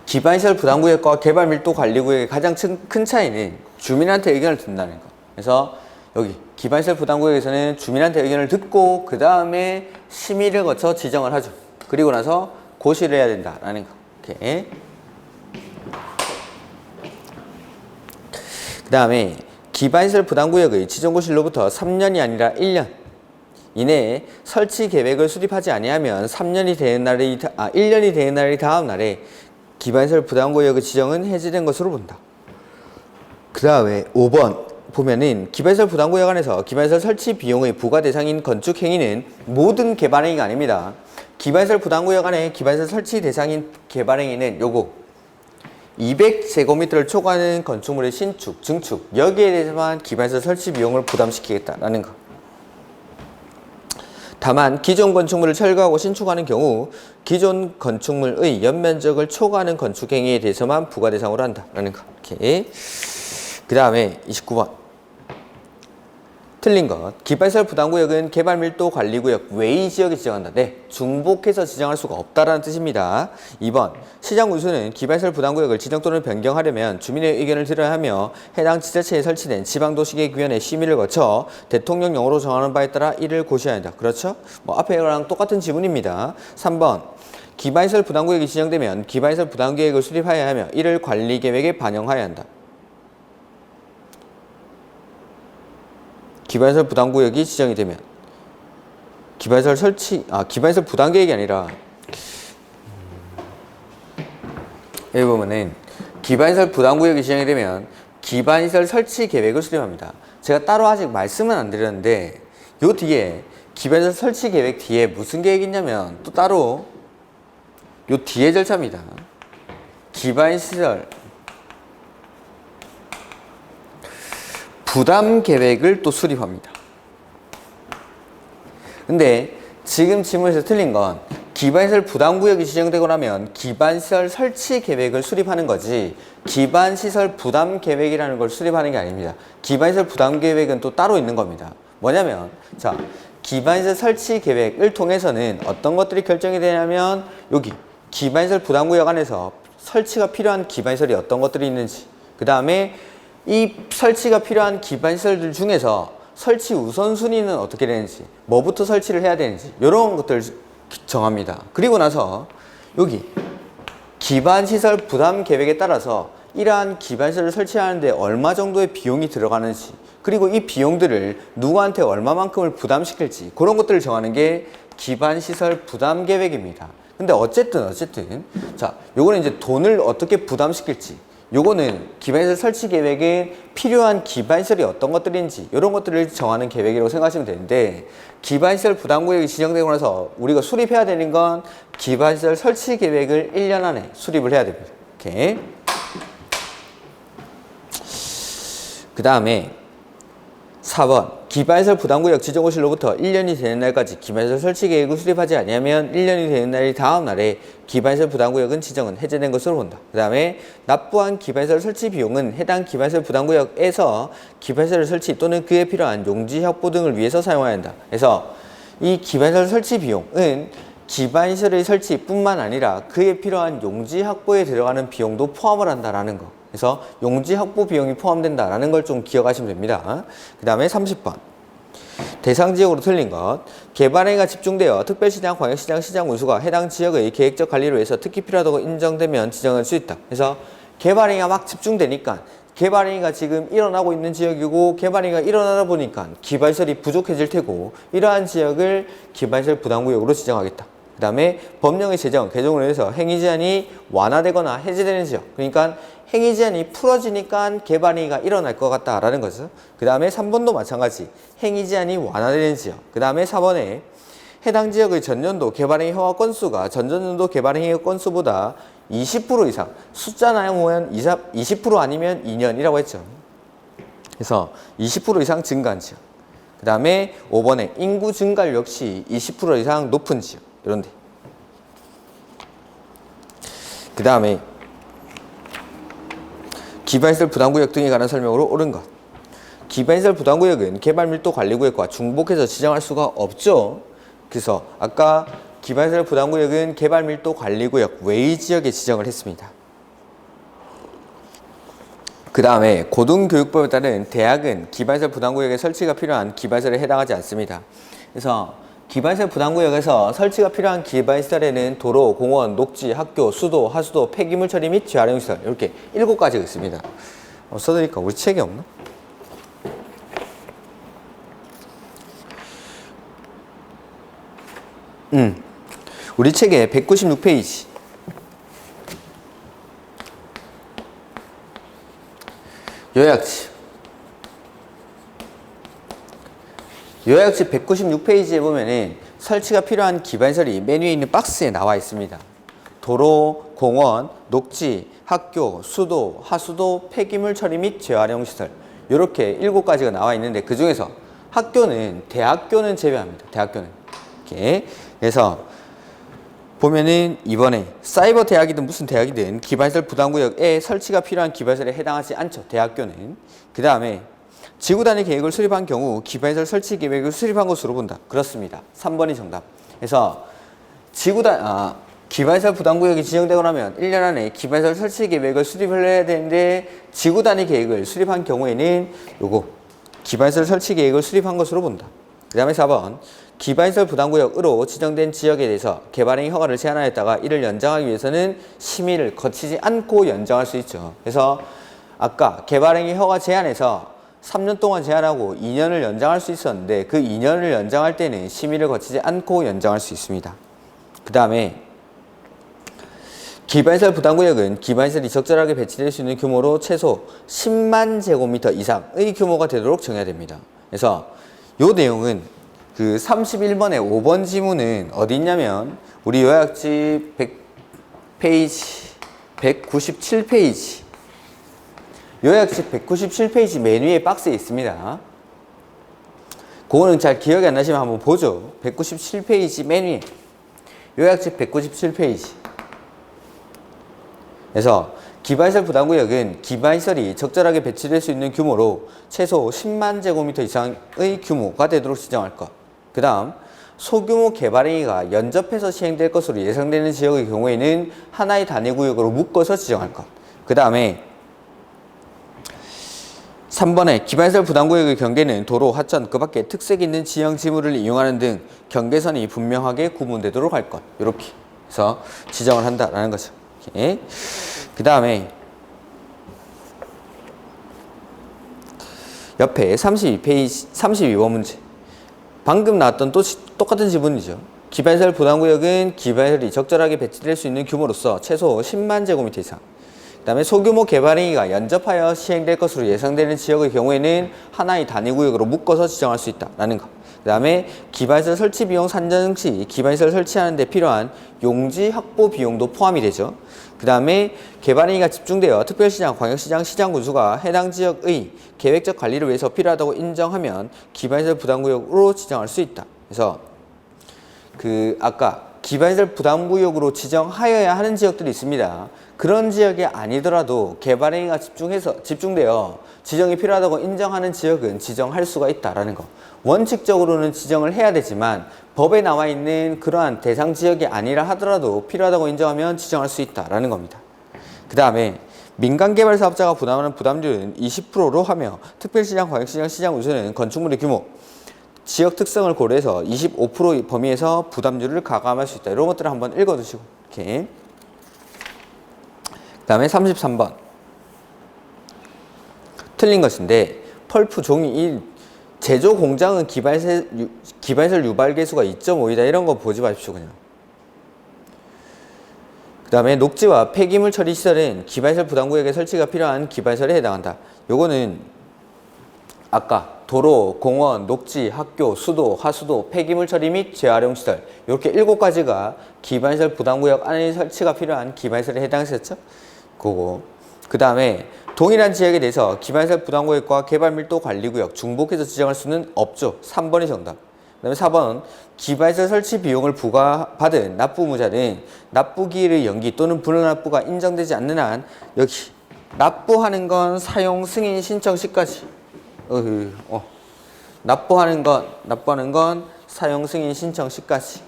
기반시설 부담구역과 개발밀도관리구역의 가장 큰 차이는 주민한테 의견을 듣는다는 거. 그래서 여기 기반시설 부담구역에서는 주민한테 의견을 듣고 그 다음에 심의를 거쳐 지정을 하죠. 그리고 나서 고시를 해야 된다라는 거. 이렇게. 그 다음에 기반시설 부담구역의 지정고시로부터 3년이 아니라 1년 이내에 설치 계획을 수립하지 아니하면 1년이 되는 날이 다음 날에 기반시설 부담구역의 지정은 해지된 것으로 본다. 그 다음에 5번 보면은 기반시설 부담구역 안에서 기반시설 설치 비용의 부과 대상인 건축 행위는 모든 개발행위가 아닙니다. 기반시설 부담구역 안에 기반시설 설치 대상인 개발행위는 요거 200제곱미터를 초과하는 건축물의 신축, 증축 여기에 대해서만 기반시설 설치 비용을 부담시키겠다라는 거. 다만 기존 건축물을 철거하고 신축하는 경우 기존 건축물의 연면적을 초과하는 건축 행위에 대해서만 부과 대상으로 한다라는 거. 이렇게. 그 다음에 29번 틀린 것. 기반시설 부담구역은 개발밀도관리구역 외의 지역에 지정한다. 네, 중복해서 지정할 수가 없다라는 뜻입니다. 2번 시장군수는 기반시설 부담구역을 지정 또는 변경하려면 주민의 의견을 들어야 하며 해당 지자체에 설치된 지방도시계획위원회 심의를 거쳐 대통령령으로 정하는 바에 따라 이를 고시해야 한다. 그렇죠? 뭐 앞에랑 똑같은 지문입니다. 3번 기반시설 부담구역이 지정되면 기반시설 부담계획을 수립하여야 하며 이를 관리계획에 반영하여야 한다. 기반시설 부담구역이 지정이 되면 기반시설 부담계획이 아니라 여기 보면은 기반시설 부담구역이 지정이 되면 기반시설 설치 계획을 수립합니다. 제가 따로 아직 말씀은 안 드렸는데 요 뒤에 기반시설 설치 계획 뒤에 무슨 계획이 있냐면 또 따로 요 뒤에 절차입니다. 기반시설 부담 계획을 또 수립합니다. 근데 지금 지문에서 틀린 건 기반시설 부담구역이 지정되고 나면 기반시설 설치 계획을 수립하는 거지 기반시설 부담 계획이라는 걸 수립하는 게 아닙니다. 기반시설 부담 계획은 또 따로 있는 겁니다. 뭐냐면 자 기반시설 설치 계획을 통해서는 어떤 것들이 결정이 되냐면 여기 기반시설 부담구역 안에서 설치가 필요한 기반시설이 어떤 것들이 있는지 그 다음에 이 설치가 필요한 기반시설들 중에서 설치 우선순위는 어떻게 되는지 뭐부터 설치를 해야 되는지 이런 것들을 정합니다. 그리고 나서 여기 기반시설 부담 계획에 따라서 이러한 기반시설을 설치하는데 얼마 정도의 비용이 들어가는지 그리고 이 비용들을 누구한테 얼마만큼을 부담시킬지 그런 것들을 정하는 게 기반시설 부담 계획입니다. 근데 어쨌든 자 요거는 이제 돈을 어떻게 부담시킬지 요거는 기반시설 설치 계획에 필요한 기반시설이 어떤 것들인지 이런 것들을 정하는 계획이라고 생각하시면 되는데 기반시설 부담구역이 지정되고 나서 우리가 수립해야 되는 건 기반시설 설치 계획을 1년 안에 수립을 해야 됩니다. 이렇게. 그 다음에 4번 기반시설 부담구역 지정호실로부터 1년이 되는 날까지 기반시설 설치 계획을 수립하지 아니하면 1년이 되는 날이 다음 날에 기반시설 부담구역은 지정은 해제된 것으로 본다. 그 다음에 납부한 기반시설 설치 비용은 해당 기반시설 부담구역에서 기반시설 설치 또는 그에 필요한 용지 확보 등을 위해서 사용해야 한다. 그래서 이 기반시설 설치 비용은 기반시설의 설치뿐만 아니라 그에 필요한 용지 확보에 들어가는 비용도 포함을 한다라는 거. 그래서 용지 확보 비용이 포함된다라는 걸 좀 기억하시면 됩니다. 그 다음에 30번. 대상 지역으로 틀린 것. 개발행위가 집중되어 특별시장, 광역시장, 시장 운수가 해당 지역의 계획적 관리를 위해서 특히 필요하다고 인정되면 지정할 수 있다. 그래서 개발행위가 막 집중되니까 개발행위가 지금 일어나고 있는 지역이고 개발행위가 일어나다 보니까 기반시설이 부족해질 테고 이러한 지역을 기반시설 부담구역으로 지정하겠다. 그 다음에 법령의 제정, 개정으로 해서 행위제한이 완화되거나 해제되는 지역. 그러니까 행위제한이 풀어지니까 개발행위가 일어날 것 같다라는 거죠. 그 다음에 3번도 마찬가지. 행위제한이 완화되는 지역. 그 다음에 4번에 해당 지역의 전년도 개발행위 허가 건수가 전전년도 개발행위 건수보다 20% 이상. 숫자 나오면 20% 아니면 2년이라고 했죠. 그래서 20% 이상 증가한 지역. 그 다음에 5번에 인구 증가율 역시 20% 이상 높은 지역. 이런데. 그 다음에 기반시설 부담구역 등에 관한 설명으로 옳은 것. 기반시설 부담구역은 개발밀도관리구역과 중복해서 지정할 수가 없죠. 그래서 아까 기반시설 부담구역은 개발밀도관리구역 외의 지역에 지정을 했습니다. 그 다음에 고등교육법에 따른 대학은 기반시설 부담구역에 설치가 필요한 기반시설에 해당하지 않습니다. 그래서 기반시설 부담구역에서 설치가 필요한 기반시설에는 도로, 공원, 녹지, 학교, 수도, 하수도, 폐기물 처리 및 재활용시설 이렇게 7가지가 있습니다. 써드릴까? 우리 책에 없나? 우리 책에 196페이지 요약집 196페이지에 보면은 설치가 필요한 기반시설이 맨 위에 있는 박스에 나와 있습니다. 도로, 공원, 녹지, 학교, 수도, 하수도, 폐기물 처리 및 재활용시설 이렇게 7가지가 나와 있는데 그 중에서 대학교는 제외합니다. 대학교는 이렇게. 그래서 보면은 이번에 사이버 대학이든 무슨 대학이든 기반시설 부담구역에 설치가 필요한 기반시설에 해당하지 않죠. 대학교는. 그 다음에 지구단위 계획을 수립한 경우 기반시설 설치 계획을 수립한 것으로 본다. 그렇습니다. 3번이 정답. 그래서 기반시설 부담구역이 지정되고 나면 1년 안에 기반시설 설치 계획을 수립을 해야 되는데 지구단위 계획을 수립한 경우에는 요거 기반시설 설치 계획을 수립한 것으로 본다. 그 다음에 4번 기반시설 부담구역으로 지정된 지역에 대해서 개발행위 허가를 제한하였다가 이를 연장하기 위해서는 심의를 거치지 않고 연장할 수 있죠. 그래서 아까 개발행위 허가 제한에서 3년 동안 제한하고 2년을 연장할 수 있었는데 그 2년을 연장할 때는 심의를 거치지 않고 연장할 수 있습니다. 그 다음에 기반시설 부담구역은 기반시설이 적절하게 배치될 수 있는 규모로 최소 10만 제곱미터 이상의 규모가 되도록 정해야 됩니다. 그래서 이 내용은 그 31번의 5번 지문은 어디 있냐면 우리 요약집 100페이지 197페이지 요약집 197페이지 맨 위에 박스에 있습니다. 그거는 잘 기억이 안 나시면 한번 보죠. 197페이지 맨 위에 요약집 197페이지. 그래서 기반시설 부담구역은 기반시설이 적절하게 배치될 수 있는 규모로 최소 10만 제곱미터 이상의 규모가 되도록 지정할 것. 그 다음 소규모 개발행위가 연접해서 시행될 것으로 예상되는 지역의 경우에는 하나의 단위구역으로 묶어서 지정할 것. 그 다음에 3번에 기반시설 부담구역의 경계는 도로, 하천, 그 밖에 특색 있는 지형 지물을 이용하는 등 경계선이 분명하게 구분되도록 할 것. 이렇게 해서 지정을 한다라는 거죠. 그 다음에 옆에 32페이지 32번 문제 방금 나왔던 똑같은 지문이죠. 기반시설 부담구역은 기반시설이 적절하게 배치될 수 있는 규모로서 최소 10만 제곱미터 이상. 그 다음에 소규모 개발행위가 연접하여 시행될 것으로 예상되는 지역의 경우에는 하나의 단위구역으로 묶어서 지정할 수 있다라는 것. 그 다음에 기반시설 설치 비용 산정 시 기반시설 설치하는 데 필요한 용지 확보 비용도 포함이 되죠. 그 다음에 개발행위가 집중되어 특별시장, 광역시장, 시장 군수가 해당 지역의 계획적 관리를 위해서 필요하다고 인정하면 기반시설 부담구역으로 지정할 수 있다. 그래서 아까 기반시설 부담구역으로 지정하여야 하는 지역들이 있습니다. 그런 지역이 아니더라도 개발행위가 집중되어 지정이 필요하다고 인정하는 지역은 지정할 수가 있다라는 거. 원칙적으로는 지정을 해야 되지만 법에 나와 있는 그러한 대상 지역이 아니라 하더라도 필요하다고 인정하면 지정할 수 있다라는 겁니다. 그 다음에 민간개발 사업자가 부담하는 부담률은 20%로 하며 특별시장, 광역시장, 시장 우선은 건축물의 규모, 지역 특성을 고려해서 25% 범위에서 부담률을 가감할 수 있다. 이런 것들을 한번 읽어두시고 이렇게. 그 다음에 33번 틀린 것인데 펄프 종이 1 제조 공장은 기반시설 유발 개수가 2.5이다. 이런 거 보지 마십시오. 그냥. 그 다음에 녹지와 폐기물 처리 시설은 기반시설 부담구역에 설치가 필요한 기반시설에 해당한다. 요거는 아까 도로, 공원, 녹지, 학교, 수도, 하수도, 폐기물 처리 및 재활용 시설 이렇게 7가지가 기반시설 부담구역 안에 설치가 필요한 기반시설에 해당했었죠. 그거. 그 다음에 동일한 지역에 대해서 기반시설 부담구역과 개발밀도 관리구역 중복해서 지정할 수는 없죠. 3번이 정답. 그 다음에 4번 기반시설 설치 비용을 부과받은 납부의무자는 납부기일의 연기 또는 불납부가 인정되지 않는 한 여기 납부하는 건 사용 승인 신청 시까지 납부하는 건 사용 승인 신청 시까지.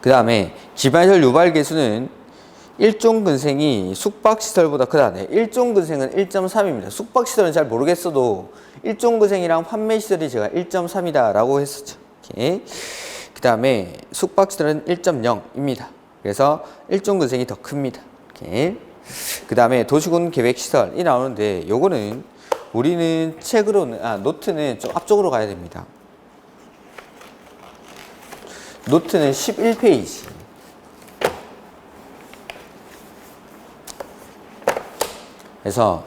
그 다음에 기반시설 유발 개수는 일종근생이 숙박시설보다 크다. 네, 일종근생은 1.3입니다. 숙박시설은 잘 모르겠어도 일종근생이랑 판매시설이 제가 1.3이다 라고 했었죠. 그 다음에 숙박시설은 1.0입니다. 그래서 일종근생이 더 큽니다. 그 다음에 도시군 계획시설이 나오는데 요거는 우리는 노트는 좀 앞쪽으로 가야 됩니다. 노트는 11페이지. 그래서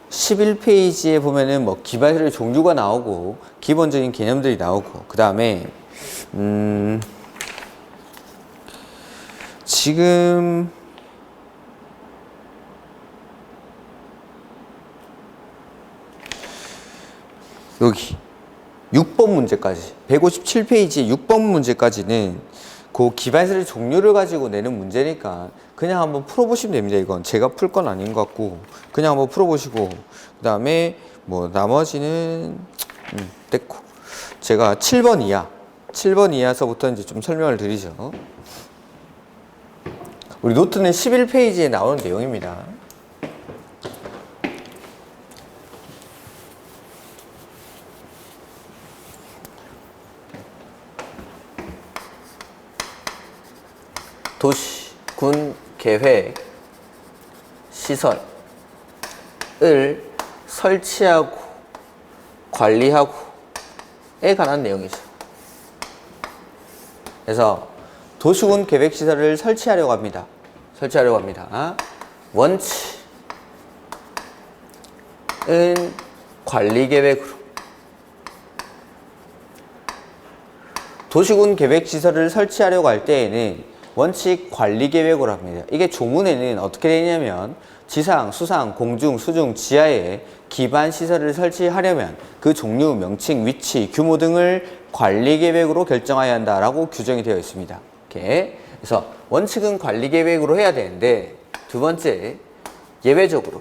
11페이지에 보면은 뭐 기반시설의 종류가 나오고 기본적인 개념들이 나오고 그 다음에 지금 여기 6번 문제까지 157페이지 6번 문제까지는 그 기반시설의 종류를 가지고 내는 문제니까 그냥 한번 풀어보시면 됩니다. 이건 제가 풀 건 아닌 것 같고 그냥 한번 풀어보시고 그 다음에 뭐 나머지는 됐고 제가 7번 이하서부터 이제 좀 설명을 드리죠. 우리 노트는 11페이지에 나오는 내용입니다. 도시, 군, 계획, 시설을 설치하고 관리하고에 관한 내용이죠. 그래서 도시군 계획 시설을 설치하려고 합니다. 원칙은 관리 계획으로 도시군 계획 시설을 설치하려고 할 때에는 원칙 관리 계획으로 합니다. 이게 조문에는 어떻게 되냐면 지상, 수상, 공중, 수중, 지하에 기반 시설을 설치하려면 그 종류, 명칭, 위치, 규모 등을 관리 계획으로 결정해야 한다라고 규정이 되어 있습니다. 이렇게. 그래서 원칙은 관리 계획으로 해야 되는데 두 번째 예외적으로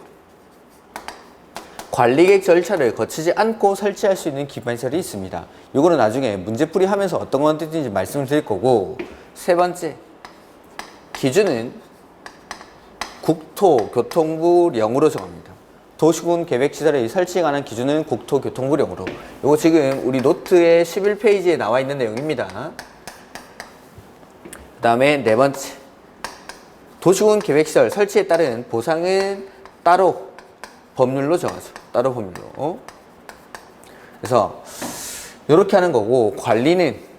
관리 계획 절차를 거치지 않고 설치할 수 있는 기반 시설이 있습니다. 이거는 나중에 문제풀이 하면서 어떤 건 뜻인지 말씀을 드릴 거고 세 번째 기준은 국토교통부령으로 정합니다. 도시군 계획시설의 설치에 관한 기준은 국토교통부령으로. 이거 지금 우리 노트의 11페이지에 나와 있는 내용입니다. 그 다음에 네 번째 도시군 계획시설 설치에 따른 보상은 따로 법률로 정하죠. 따로 법률로. 그래서 이렇게 하는 거고 관리는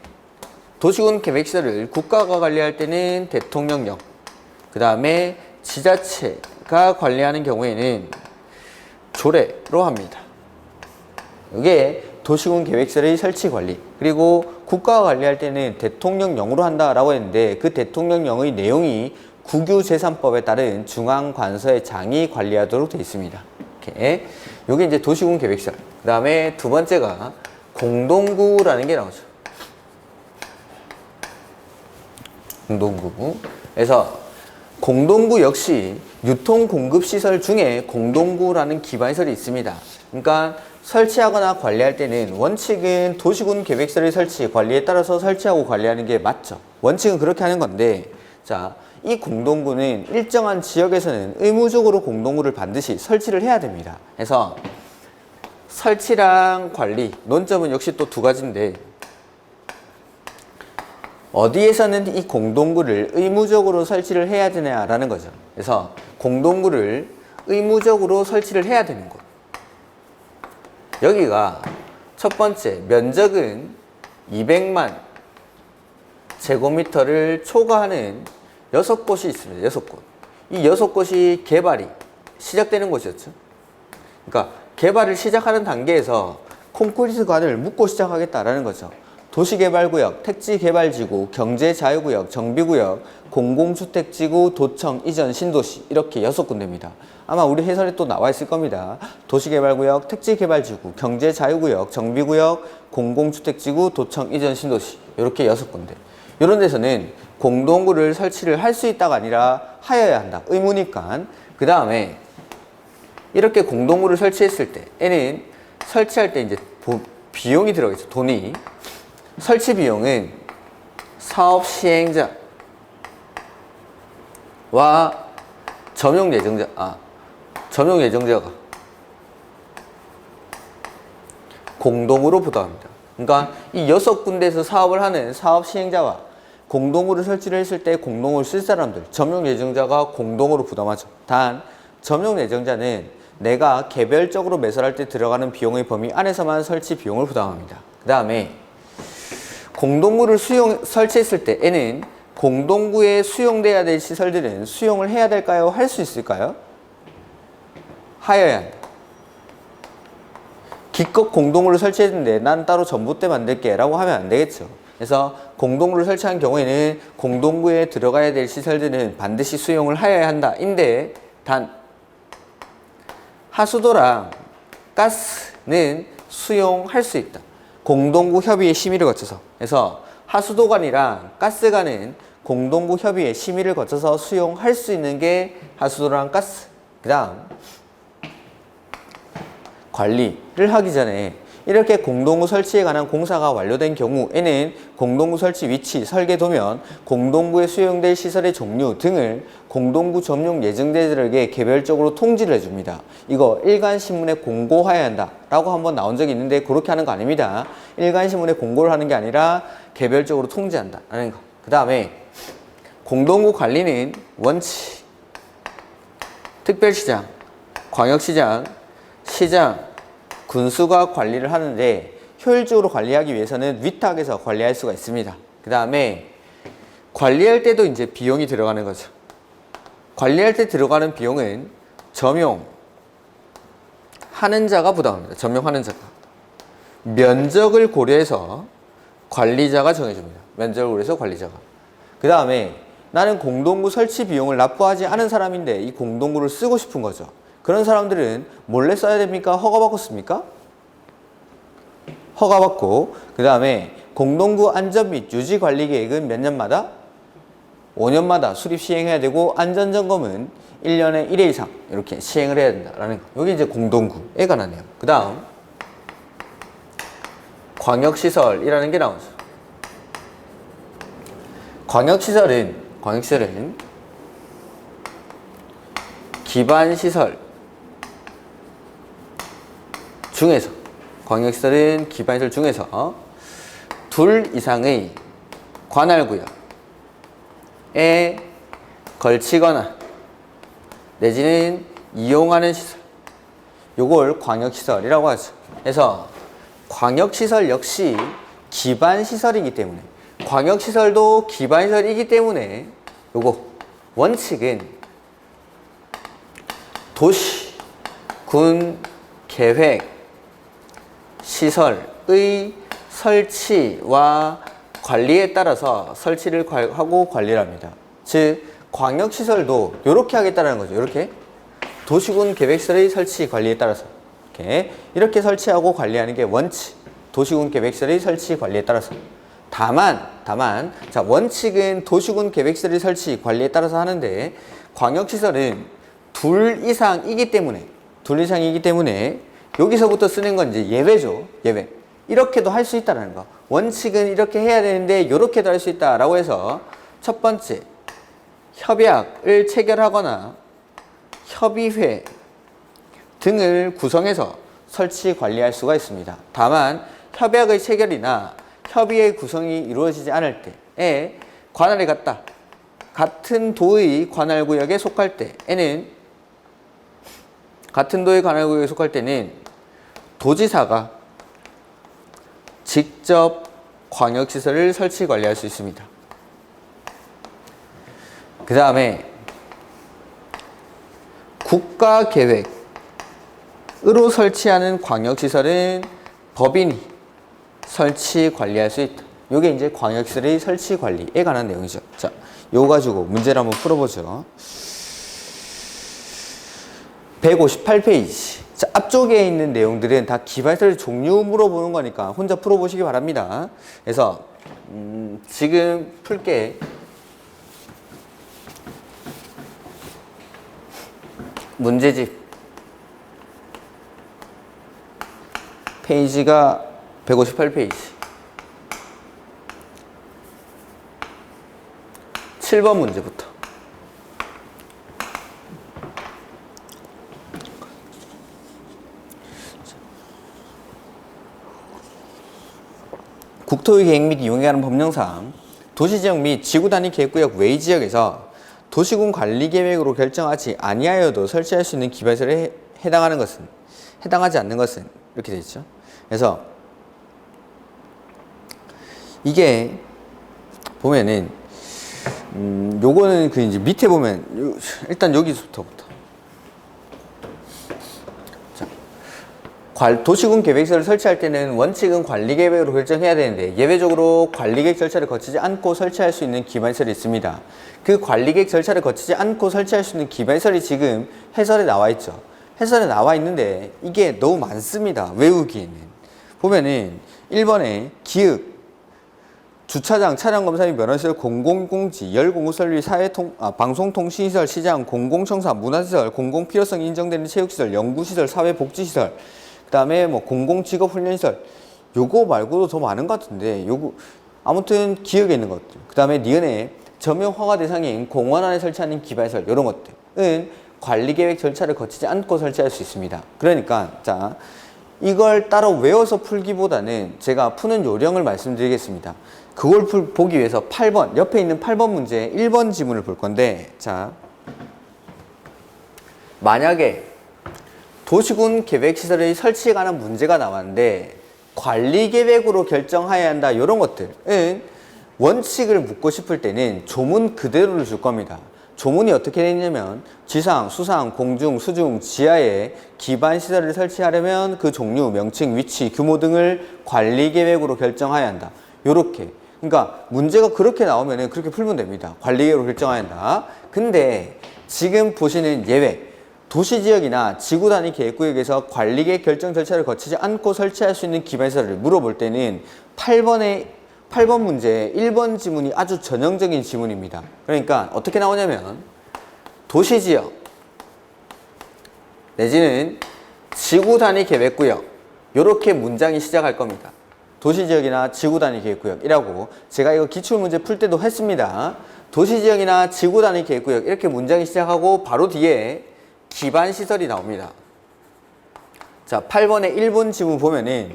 도시군 계획시설을 국가가 관리할 때는 대통령령, 그 다음에 지자체가 관리하는 경우에는 조례로 합니다. 이게 도시군 계획설의 설치 관리. 그리고 국가가 관리할 때는 대통령령으로 한다라고 했는데 그 대통령령의 내용이 국유재산법에 따른 중앙관서의 장이 관리하도록 되어 있습니다. 이렇게. 요게 이제 도시군 계획설. 그 다음에 두 번째가 공동구라는 게 나오죠. 공동구. 그래서 공동구 역시 유통공급시설 중에 공동구라는 기반시설이 있습니다. 그러니까 설치하거나 관리할 때는 원칙은 도시군 계획설의 설치, 관리에 따라서 설치하고 관리하는 게 맞죠. 원칙은 그렇게 하는 건데, 자, 이 공동구는 일정한 지역에서는 의무적으로 공동구를 반드시 설치를 해야 됩니다. 그래서 설치랑 관리, 논점은 역시 또 두 가지인데, 어디에서는 이 공동구를 의무적으로 설치를 해야 되냐라는 거죠. 그래서 공동구를 의무적으로 설치를 해야 되는 곳. 여기가 첫 번째, 면적은 200만 제곱미터를 초과하는 6곳이 있습니다. 6곳. 이 6곳이 개발이 시작되는 곳이었죠. 그러니까 개발을 시작하는 단계에서 콘크리트관을 묻고 시작하겠다라는 거죠. 도시개발구역, 택지개발지구, 경제자유구역, 정비구역, 공공주택지구, 도청, 이전, 신도시 이렇게 6군데입니다. 아마 우리 해설에 또 나와 있을 겁니다. 도시개발구역, 택지개발지구, 경제자유구역, 정비구역, 공공주택지구, 도청, 이전, 신도시 이렇게 6군데. 이런 데서는 공동구를 설치를 할 수 있다가 아니라 하여야 한다. 의무니까. 그 다음에 이렇게 공동구를 설치했을 때 얘는 설치할 때 이제 비용이 들어가겠죠. 돈이. 설치 비용은 사업 시행자와 점용 예정자가 공동으로 부담합니다. 그러니까 이 6군데에서 사업을 하는 사업 시행자와 공동으로 설치를 했을 때 공동을 쓸 사람들, 점용 예정자가 공동으로 부담하죠. 단 점용 예정자는 내가 개별적으로 매설할 때 들어가는 비용의 범위 안에서만 설치 비용을 부담합니다. 그 다음에 공동구를 설치했을 때 얘는 공동구에 수용돼야 될 시설들은 수용을 해야 될까요? 할 수 있을까요? 하여야 한다. 기껏 공동구를 설치했는데 난 따로 전봇대 만들게 라고 하면 안 되겠죠. 그래서 공동구를 설치한 경우에는 공동구에 들어가야 될 시설들은 반드시 수용을 하여야 한다. 인데 단 하수도랑 가스는 수용할 수 있다. 공동구 협의의 심의를 거쳐서. 그래서 하수도관이랑 가스관은 공동구 협의의 심의를 거쳐서 수용할 수 있는 게 하수도랑 가스. 그 다음 관리를 하기 전에 이렇게 공동구 설치에 관한 공사가 완료된 경우에는 공동구 설치 위치, 설계 도면, 공동구에 수용될 시설의 종류 등을 공동구 점용 예정자들에게 개별적으로 통지를 해줍니다. 이거 일간신문에 공고해야 한다 라고 한번 나온 적이 있는데 그렇게 하는 거 아닙니다. 일간신문에 공고를 하는 게 아니라 개별적으로 통지한다 라는 거. 그 다음에 공동구 관리는 원칙, 특별시장, 광역시장, 시장, 군수가 관리를 하는데 효율적으로 관리하기 위해서는 위탁에서 관리할 수가 있습니다. 그 다음에 관리할 때도 이제 비용이 들어가는 거죠. 관리할 때 들어가는 비용은 점용하는 자가 부담합니다. 점용하는 자가. 면적을 고려해서 관리자가 정해줍니다. 면적을 고려해서 관리자가. 그 다음에 나는 공동구 설치 비용을 납부하지 않은 사람인데 이 공동구를 쓰고 싶은 거죠. 그런 사람들은 몰래 써야 됩니까? 허가받고 씁니까? 허가받고. 그 다음에 공동구 안전 및 유지 관리 계획은 몇 년마다? 5년마다 수립 시행해야 되고 안전점검은 1년에 1회 이상 이렇게 시행을 해야 된다라는 거. 여기 이제 공동구에 관한 내용. 그 다음 광역시설이라는 게 나오죠. 광역시설은 기반시설 중에서 광역시설은 기반시설 중에서 둘 이상의 관할구역에 걸치거나 내지는 이용하는 시설, 요걸 광역시설이라고 하죠. 그래서 광역시설 역시 기반시설이기 때문에 광역시설도 기반시설이기 때문에 요거 원칙은 도시, 군, 계획, 시설의 설치와 관리에 따라서 설치를 하고 관리를 합니다. 즉 광역시설도 이렇게 하겠다는 거죠. 이렇게 도시군 계획시설의 설치 관리에 따라서 이렇게 설치하고 관리하는 게 원칙. 도시군 계획시설의 설치 관리에 따라서. 다만 자, 원칙은 도시군 계획시설의 설치 관리에 따라서 하는데 광역시설은 둘 이상이기 때문에 여기서부터 쓰는 건 이제 예외죠. 예외. 이렇게도 할 수 있다는 거. 원칙은 이렇게 해야 되는데 이렇게도 할 수 있다라고 해서 첫 번째 협약을 체결하거나 협의회 등을 구성해서 설치 관리할 수가 있습니다. 다만 협약의 체결이나 협의의 구성이 이루어지지 않을 때에 관할이 같은 도의 관할구역에 속할 때에는 도지사가 직접 광역시설을 설치 관리할 수 있습니다. 그 다음에 국가계획으로 설치하는 광역시설은 법인이 설치 관리할 수 있다. 이게 이제 광역시설의 설치 관리에 관한 내용이죠. 자, 요거 가지고 문제를 한번 풀어보죠. 158페이지. 자, 앞쪽에 있는 내용들은 다 기반시설 종류 물어보는 거니까 혼자 풀어보시기 바랍니다. 그래서 지금 풀게 문제집 페이지가 158페이지 7번 문제부터 국토의 계획 및 이용에 관한 법령상 도시지역 및 지구단위 계획구역 외의 지역에서 도시군 관리계획으로 결정하지 아니하여도 설치할 수 있는 기반시설에 해당하지 않는 것은 이렇게 되어 있죠. 그래서 이게 보면은 요거는 그 이제 밑에 보면 일단 여기서부터 도시군 계획시설을 설치할 때는 원칙은 관리계획으로 결정해야 되는데 예외적으로 관리계획 절차를 거치지 않고 설치할 수 있는 기반시설이 있습니다. 그 관리계획 절차를 거치지 않고 설치할 수 있는 기반시설이 지금 해설에 나와 있죠. 해설에 나와 있는데 이게 너무 많습니다. 외우기에는. 보면은 1번에 기읍, 주차장, 차량검사 및 면허시설, 공공공지, 열공구설비, 방송통신시설, 시장, 공공청사, 문화시설, 공공필요성이 인정되는 체육시설, 연구시설, 사회복지시설, 그 다음에 뭐 공공직업훈련시설, 요거 말고도 더 많은 것 같은데 요거 아무튼 기억에 있는 것들, 그 다음에 니은에 점용 허가 대상인 공원 안에 설치하는 기반시설 이런 것들은 관리계획 절차를 거치지 않고 설치할 수 있습니다. 그러니까 자 이걸 따로 외워서 풀기보다는 제가 푸는 요령을 말씀드리겠습니다. 그걸 보기 위해서 8번 옆에 있는 8번 문제 1번 지문을 볼 건데 자 만약에 도시군 계획시설의 설치에 관한 문제가 나왔는데 관리계획으로 결정해야 한다 이런 것들은 원칙을 묻고 싶을 때는 조문 그대로를 줄 겁니다. 조문이 어떻게 되냐면 지상, 수상, 공중, 수중, 지하에 기반시설을 설치하려면 그 종류, 명칭, 위치, 규모 등을 관리계획으로 결정해야 한다. 요렇게. 그러니까 문제가 그렇게 나오면 그렇게 풀면 됩니다. 관리계획으로 결정해야 한다. 근데 지금 보시는 예외 도시지역이나 지구단위 계획구역에서 관리계획 결정 절차를 거치지 않고 설치할 수 있는 기반시설을 물어볼 때는 8번 문제 1번 지문이 아주 전형적인 지문입니다. 그러니까 어떻게 나오냐면 도시지역 내지는 지구단위 계획구역 이렇게 문장이 시작할 겁니다. 도시지역이나 지구단위 계획구역이라고 제가 이거 기출문제 풀 때도 했습니다. 도시지역이나 지구단위 계획구역 이렇게 문장이 시작하고 바로 뒤에 기반시설이 나옵니다. 자, 8번의 1번 지문 보면은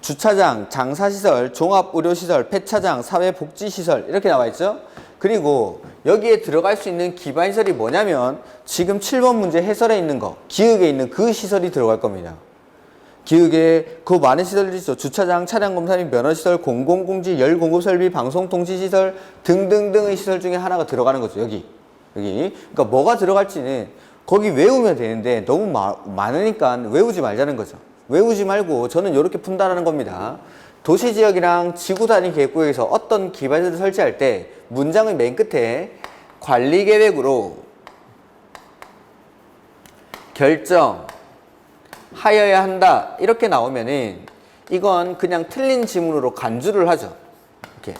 주차장, 장사시설, 종합의료시설, 폐차장, 사회복지시설 이렇게 나와 있죠. 그리고 여기에 들어갈 수 있는 기반시설이 뭐냐면 지금 7번 문제 해설에 있는 거 기역에 있는 그 시설이 들어갈 겁니다. 기역에 그 많은 시설들이 있어. 주차장, 차량검사 및 면허시설, 공공공지, 열공급설비, 방송통신시설 등등등의 시설 중에 하나가 들어가는 거죠. 여기. 그러니까 뭐가 들어갈지는 거기 외우면 되는데 너무 많으니까 외우지 말자는 거죠. 외우지 말고 저는 이렇게 푼다라는 겁니다. 도시지역이랑 지구단위 계획구역에서 어떤 기반시설을 설치할 때 문장의 맨 끝에 관리계획으로 결정하여야 한다 이렇게 나오면은 이건 그냥 틀린 지문으로 간주를 하죠. 이렇게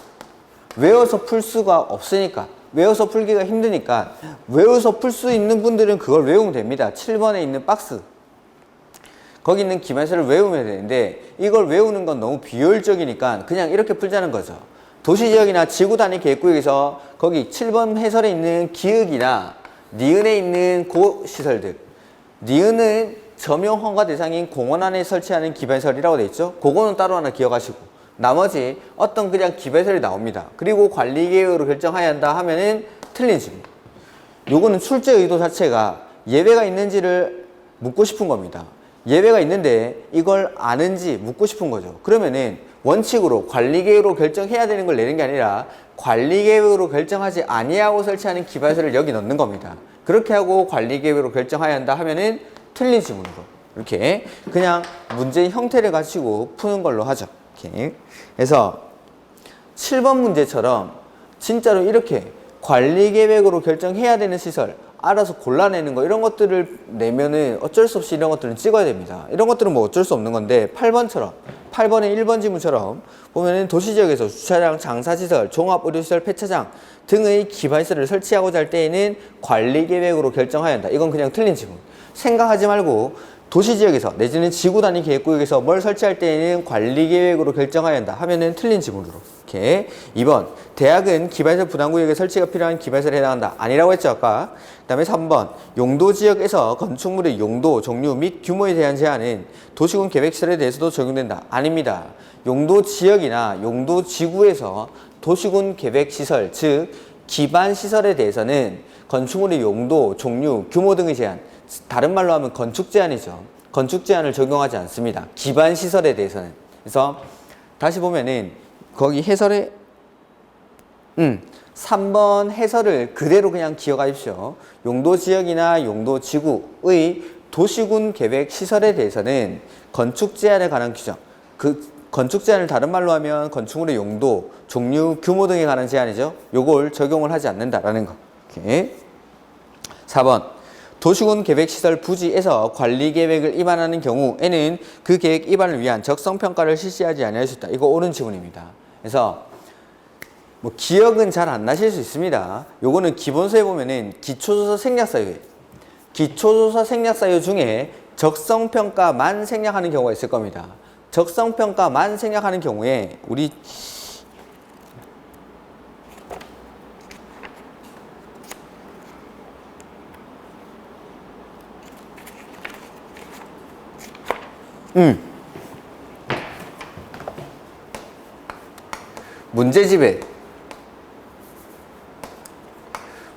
외워서 풀 수가 없으니까, 외워서 풀기가 힘드니까 외워서 풀 수 있는 분들은 그걸 외우면 됩니다. 7번에 있는 박스 거기 있는 기반시설을 외우면 되는데 이걸 외우는 건 너무 비효율적이니까 그냥 이렇게 풀자는 거죠. 도시지역이나 지구단위 계획구역에서 거기 7번 해설에 있는 기역이나 니은에 있는 고시설들, 니은은 점용 허가 대상인 공원 안에 설치하는 기반시설이라고 되어 있죠. 그거는 따로 하나 기억하시고 나머지 어떤 그냥 기반시설이 나옵니다. 그리고 관리계획으로 결정해야 한다 하면은 틀린 질문. 요거는 출제 의도 자체가 예외가 있는지를 묻고 싶은 겁니다. 예외가 있는데 이걸 아는지 묻고 싶은 거죠. 그러면은 원칙으로 관리계획으로 결정해야 되는 걸 내는 게 아니라 관리계획으로 결정하지 아니하고 설치하는 기반시설을 여기 넣는 겁니다. 그렇게 하고 관리계획으로 결정해야 한다 하면은 틀린 지문으로 이렇게 그냥 문제의 형태를 가지고 푸는 걸로 하죠. 이렇게. 그래서 7번 문제처럼 진짜로 이렇게 관리계획으로 결정해야 되는 시설 알아서 골라내는 거 이런 것들을 내면은 어쩔 수 없이 이런 것들은 찍어야 됩니다. 이런 것들은 뭐 어쩔 수 없는 건데 8번처럼 8번의 1번 지문처럼 보면은 도시지역에서 주차장, 장사시설, 종합의료시설, 폐차장 등의 기반시설을 설치하고자 할 때에는 관리계획으로 결정해야 한다. 이건 그냥 틀린 지문. 생각하지 말고 도시지역에서 내지는 지구단위 계획구역에서 뭘 설치할 때에는 관리계획으로 결정해야 한다 하면은 틀린 지문으로. 이렇게 2번 대학은 기반시설 분할구역에 설치가 필요한 기반시설에 해당한다. 아니라고 했죠 아까. 그 다음에 3번 용도지역에서 건축물의 용도, 종류 및 규모에 대한 제한은 도시군 계획시설에 대해서도 적용된다. 아닙니다. 용도지역이나 용도지구에서 도시군 계획시설 즉 기반시설에 대해서는 건축물의 용도, 종류, 규모 등의 제한, 다른 말로 하면 건축 제한이죠. 건축 제한을 적용하지 않습니다. 기반 시설에 대해서는. 그래서 다시 보면은 거기 해설에 3번 해설을 그대로 그냥 기억하십시오. 용도 지역이나 용도 지구의 도시군 계획 시설에 대해서는 건축 제한에 관한 규정. 그 건축 제한을 다른 말로 하면 건축물의 용도, 종류, 규모 등에 관한 제한이죠. 요걸 적용을 하지 않는다라는 거. 이렇게. 4번 도시군 계획시설 부지에서 관리계획을 위반하는 경우에는 그 계획 위반을 위한 적성평가를 실시하지 아니할 수 있다. 이거 옳은 지문입니다. 그래서 뭐 기억은 잘 안 나실 수 있습니다. 요거는 기본서에 보면은 기초조사 생략사유, 기초조사 생략사유 중에 적성평가만 생략하는 경우가 있을 겁니다. 적성평가만 생략하는 경우에 우리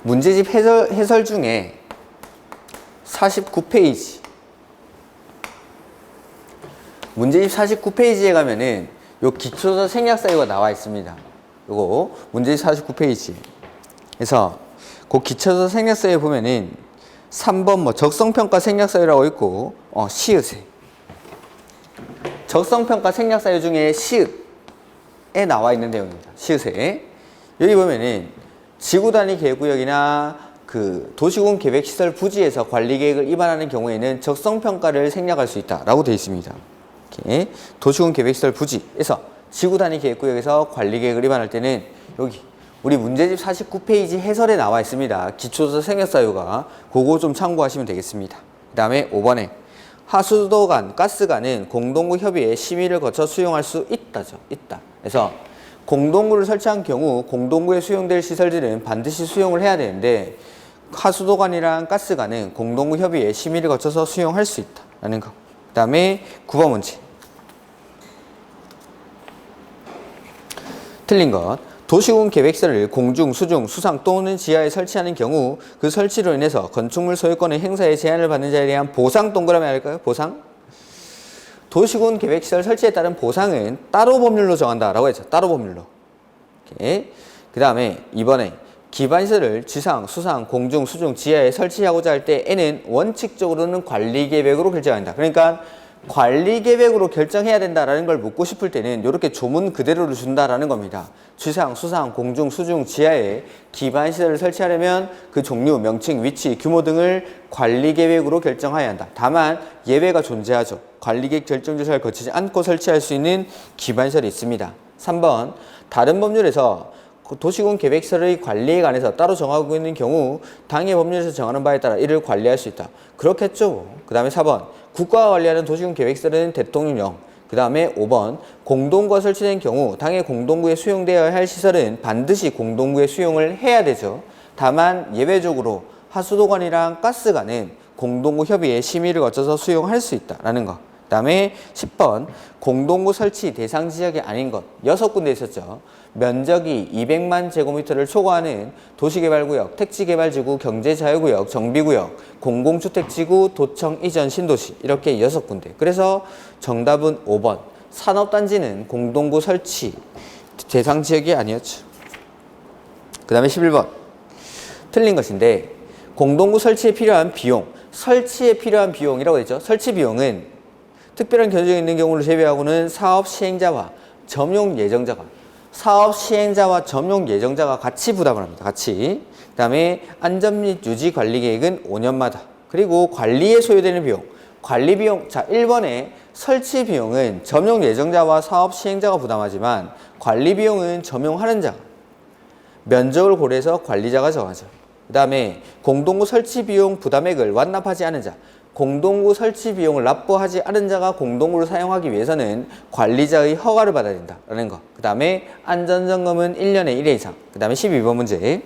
문제집 해설 중에 49페이지 문제집 49페이지에 가면은 요 기초조사 생략사유가 나와 있습니다. 요거 문제집 49페이지 그래서 그 기초조사 생략사유에 보면은 3번 뭐 적성평가 생략사유라고 있고 시읒에 적성평가 생략사유 중에 시읒에 나와 있는 내용입니다. 시읒에 여기 보면은 지구단위 계획구역이나 그 도시군 계획시설 부지에서 관리계획을 위반하는 경우에는 적성평가를 생략할 수 있다라고 되어 있습니다. 이렇게 도시군 계획시설 부지에서 지구단위 계획구역에서 관리계획을 위반할 때는 여기 우리 문제집 49페이지 해설에 나와 있습니다. 기초조사 생략사유가 그거 좀 참고하시면 되겠습니다. 그 다음에 5번에 하수도관, 가스관은 공동구 협의회 심의를 거쳐 수용할 수 있다죠. 있다. 그래서 공동구를 설치한 경우 공동구에 수용될 시설들은 반드시 수용을 해야 되는데 하수도관이랑 가스관은 공동구 협의회 심의를 거쳐서 수용할 수 있다라는 거. 그 다음에 9번 문제. 틀린 것. 도시군 계획시설을 공중, 수중, 수상 또는 지하에 설치하는 경우 그 설치로 인해서 건축물 소유권의 행사에 제한을 받는 자에 대한 보상 동그라미 할까요? 보상? 도시군 계획시설 설치에 따른 보상은 따로 법률로 정한다라고 했죠. 따로 법률로. 그 다음에 이번에 기반시설을 지상, 수상, 공중, 수중, 지하에 설치하고자 할 때에는 원칙적으로는 관리계획으로 결정한다. 그러니까 관리 계획으로 결정해야 된다라는 걸 묻고 싶을 때는 이렇게 조문 그대로를 준다라는 겁니다. 주상, 수상, 공중, 수중, 지하에 기반 시설을 설치하려면 그 종류, 명칭, 위치, 규모 등을 관리 계획으로 결정해야 한다. 다만 예외가 존재하죠. 관리 계획 결정 절차를 거치지 않고 설치할 수 있는 기반 시설이 있습니다. 3번 다른 법률에서 도시군 계획시설의 관리에 관해서 따로 정하고 있는 경우 당해 법률에서 정하는 바에 따라 이를 관리할 수 있다. 그렇겠죠. 그 다음에 4번 국가가 관리하는 도시군 계획시설은 대통령령. 그 다음에 5번 공동구가 설치된 경우 당해 공동구에 수용되어야 할 시설은 반드시 공동구에 수용을 해야 되죠. 다만 예외적으로 하수도관이랑 가스관은 공동구 협의에 심의를 거쳐서 수용할 수 있다라는 거. 그 다음에 10번 공동구 설치 대상 지역이 아닌 것 6군데 있었죠. 면적이 200만 제곱미터를 초과하는 도시개발구역, 택지개발지구, 경제자유구역, 정비구역, 공공주택지구, 도청 이전 신도시 이렇게 6군데. 그래서 정답은 5번 산업단지는 공동구 설치 대상 지역이 아니었죠. 그 다음에 11번 틀린 것인데 공동구 설치에 필요한 비용 설치에 필요한 비용이라고 했죠. 설치 비용은 특별한 견적이 있는 경우를 제외하고는 사업 시행자와 점용 예정자가 같이 부담을 합니다. 같이. 그 다음에 안전 및 유지 관리 계획은 5년마다. 그리고 관리에 소요되는 비용. 관리 비용. 자, 1번에 설치 비용은 점용 예정자와 사업 시행자가 부담하지만 관리 비용은 점용하는 자. 면적을 고려해서 관리자가 정하죠. 그 다음에 공동구 설치 비용 부담액을 완납하지 않은 자. 공동구 설치 비용을 납부하지 않은 자가 공동구를 사용하기 위해서는 관리자의 허가를 받아야 된다라는 거. 그 다음에 안전점검은 1년에 1회 이상. 그 다음에 12번 문제.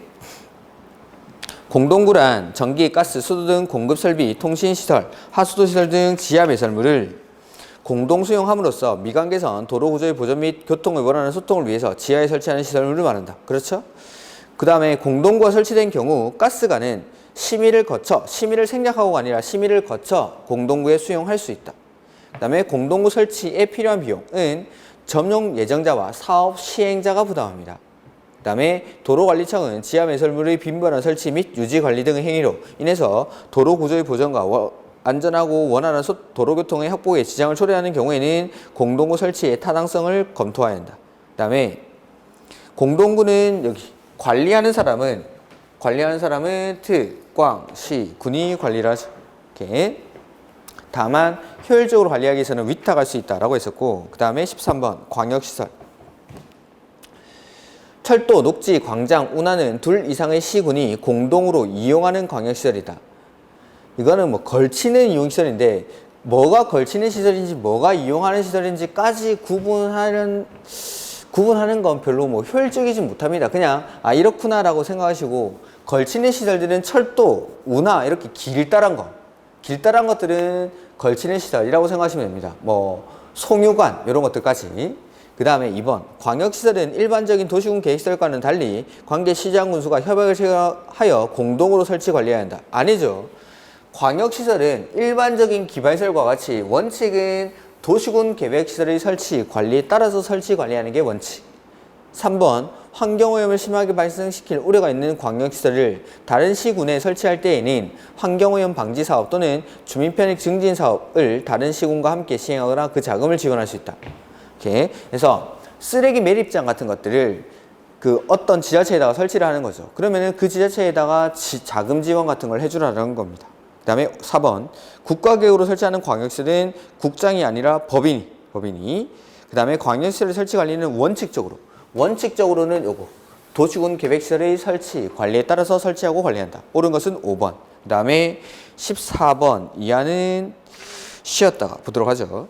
공동구란 전기, 가스, 수도 등 공급설비, 통신시설, 하수도시설 등 지하 배설물을 공동 수용함으로써 미관 개선, 도로 구조의 보전 및 교통의 원활한 소통을 위해서 지하에 설치하는 시설물을 말한다. 그렇죠? 그 다음에 공동구가 설치된 경우 가스관은 심의를 생략하고가 아니라 심의를 거쳐 공동구에 수용할 수 있다. 그 다음에 공동구 설치에 필요한 비용은 점용 예정자와 사업 시행자가 부담합니다. 그 다음에 도로관리청은 지하 매설물의 빈번한 설치 및 유지 관리 등의 행위로 인해서 도로 구조의 보전과 안전하고 원활한 도로교통의 확보에 지장을 초래하는 경우에는 공동구 설치의 타당성을 검토해야 한다. 그 다음에 공동구는 여기 관리하는 사람은 특광시 군이 관리를 하죠. 이렇게. 다만 효율적으로 관리하기 위해서는 위탁할 수 있다라고 했었고, 그 다음에 13번 광역시설. 철도, 녹지, 광장, 운하는 둘 이상의 시군이 공동으로 이용하는 광역시설이다. 이거는 뭐 걸치는 이용시설인데 뭐가 걸치는 시설인지 뭐가 이용하는 시설인지까지 구분하는 건 별로 뭐 효율적이지 못합니다. 그냥 이렇구나라고 생각하시고 걸치는 시설들은 철도, 운하 이렇게 길다란 것들은 걸치는 시설이라고 생각하시면 됩니다. 뭐 송유관 이런 것들까지. 그 다음에 2번 광역시설은 일반적인 도시군 계획시설과는 달리 관계 시장군수가 협약을 하여 공동으로 설치 관리해야 한다. 아니죠. 광역시설은 일반적인 기반시설과 같이 원칙은 도시군 계획시설의 설치, 관리에 따라서 설치, 관리하는 게 원칙. 3번 환경오염을 심하게 발생시킬 우려가 있는 광역시설을 다른 시군에 설치할 때에는 환경오염 방지 사업 또는 주민편익 증진 사업을 다른 시군과 함께 시행하거나 그 자금을 지원할 수 있다. 이렇게. 그래서 쓰레기 매립장 같은 것들을 그 어떤 지자체에다가 설치를 하는 거죠. 그러면은 그 지자체에다가 자금 지원 같은 걸 해주라는 겁니다. 그 다음에 4번 국가계획으로 설치하는 광역시설은 국장이 아니라 법인이 그 다음에 광역시설 설치 관리는 원칙적으로는 요거 도시군 계획시설의 설치 관리에 따라서 설치하고 관리한다. 옳은 것은 5번. 그 다음에 14번 이하는 쉬었다가 보도록 하죠.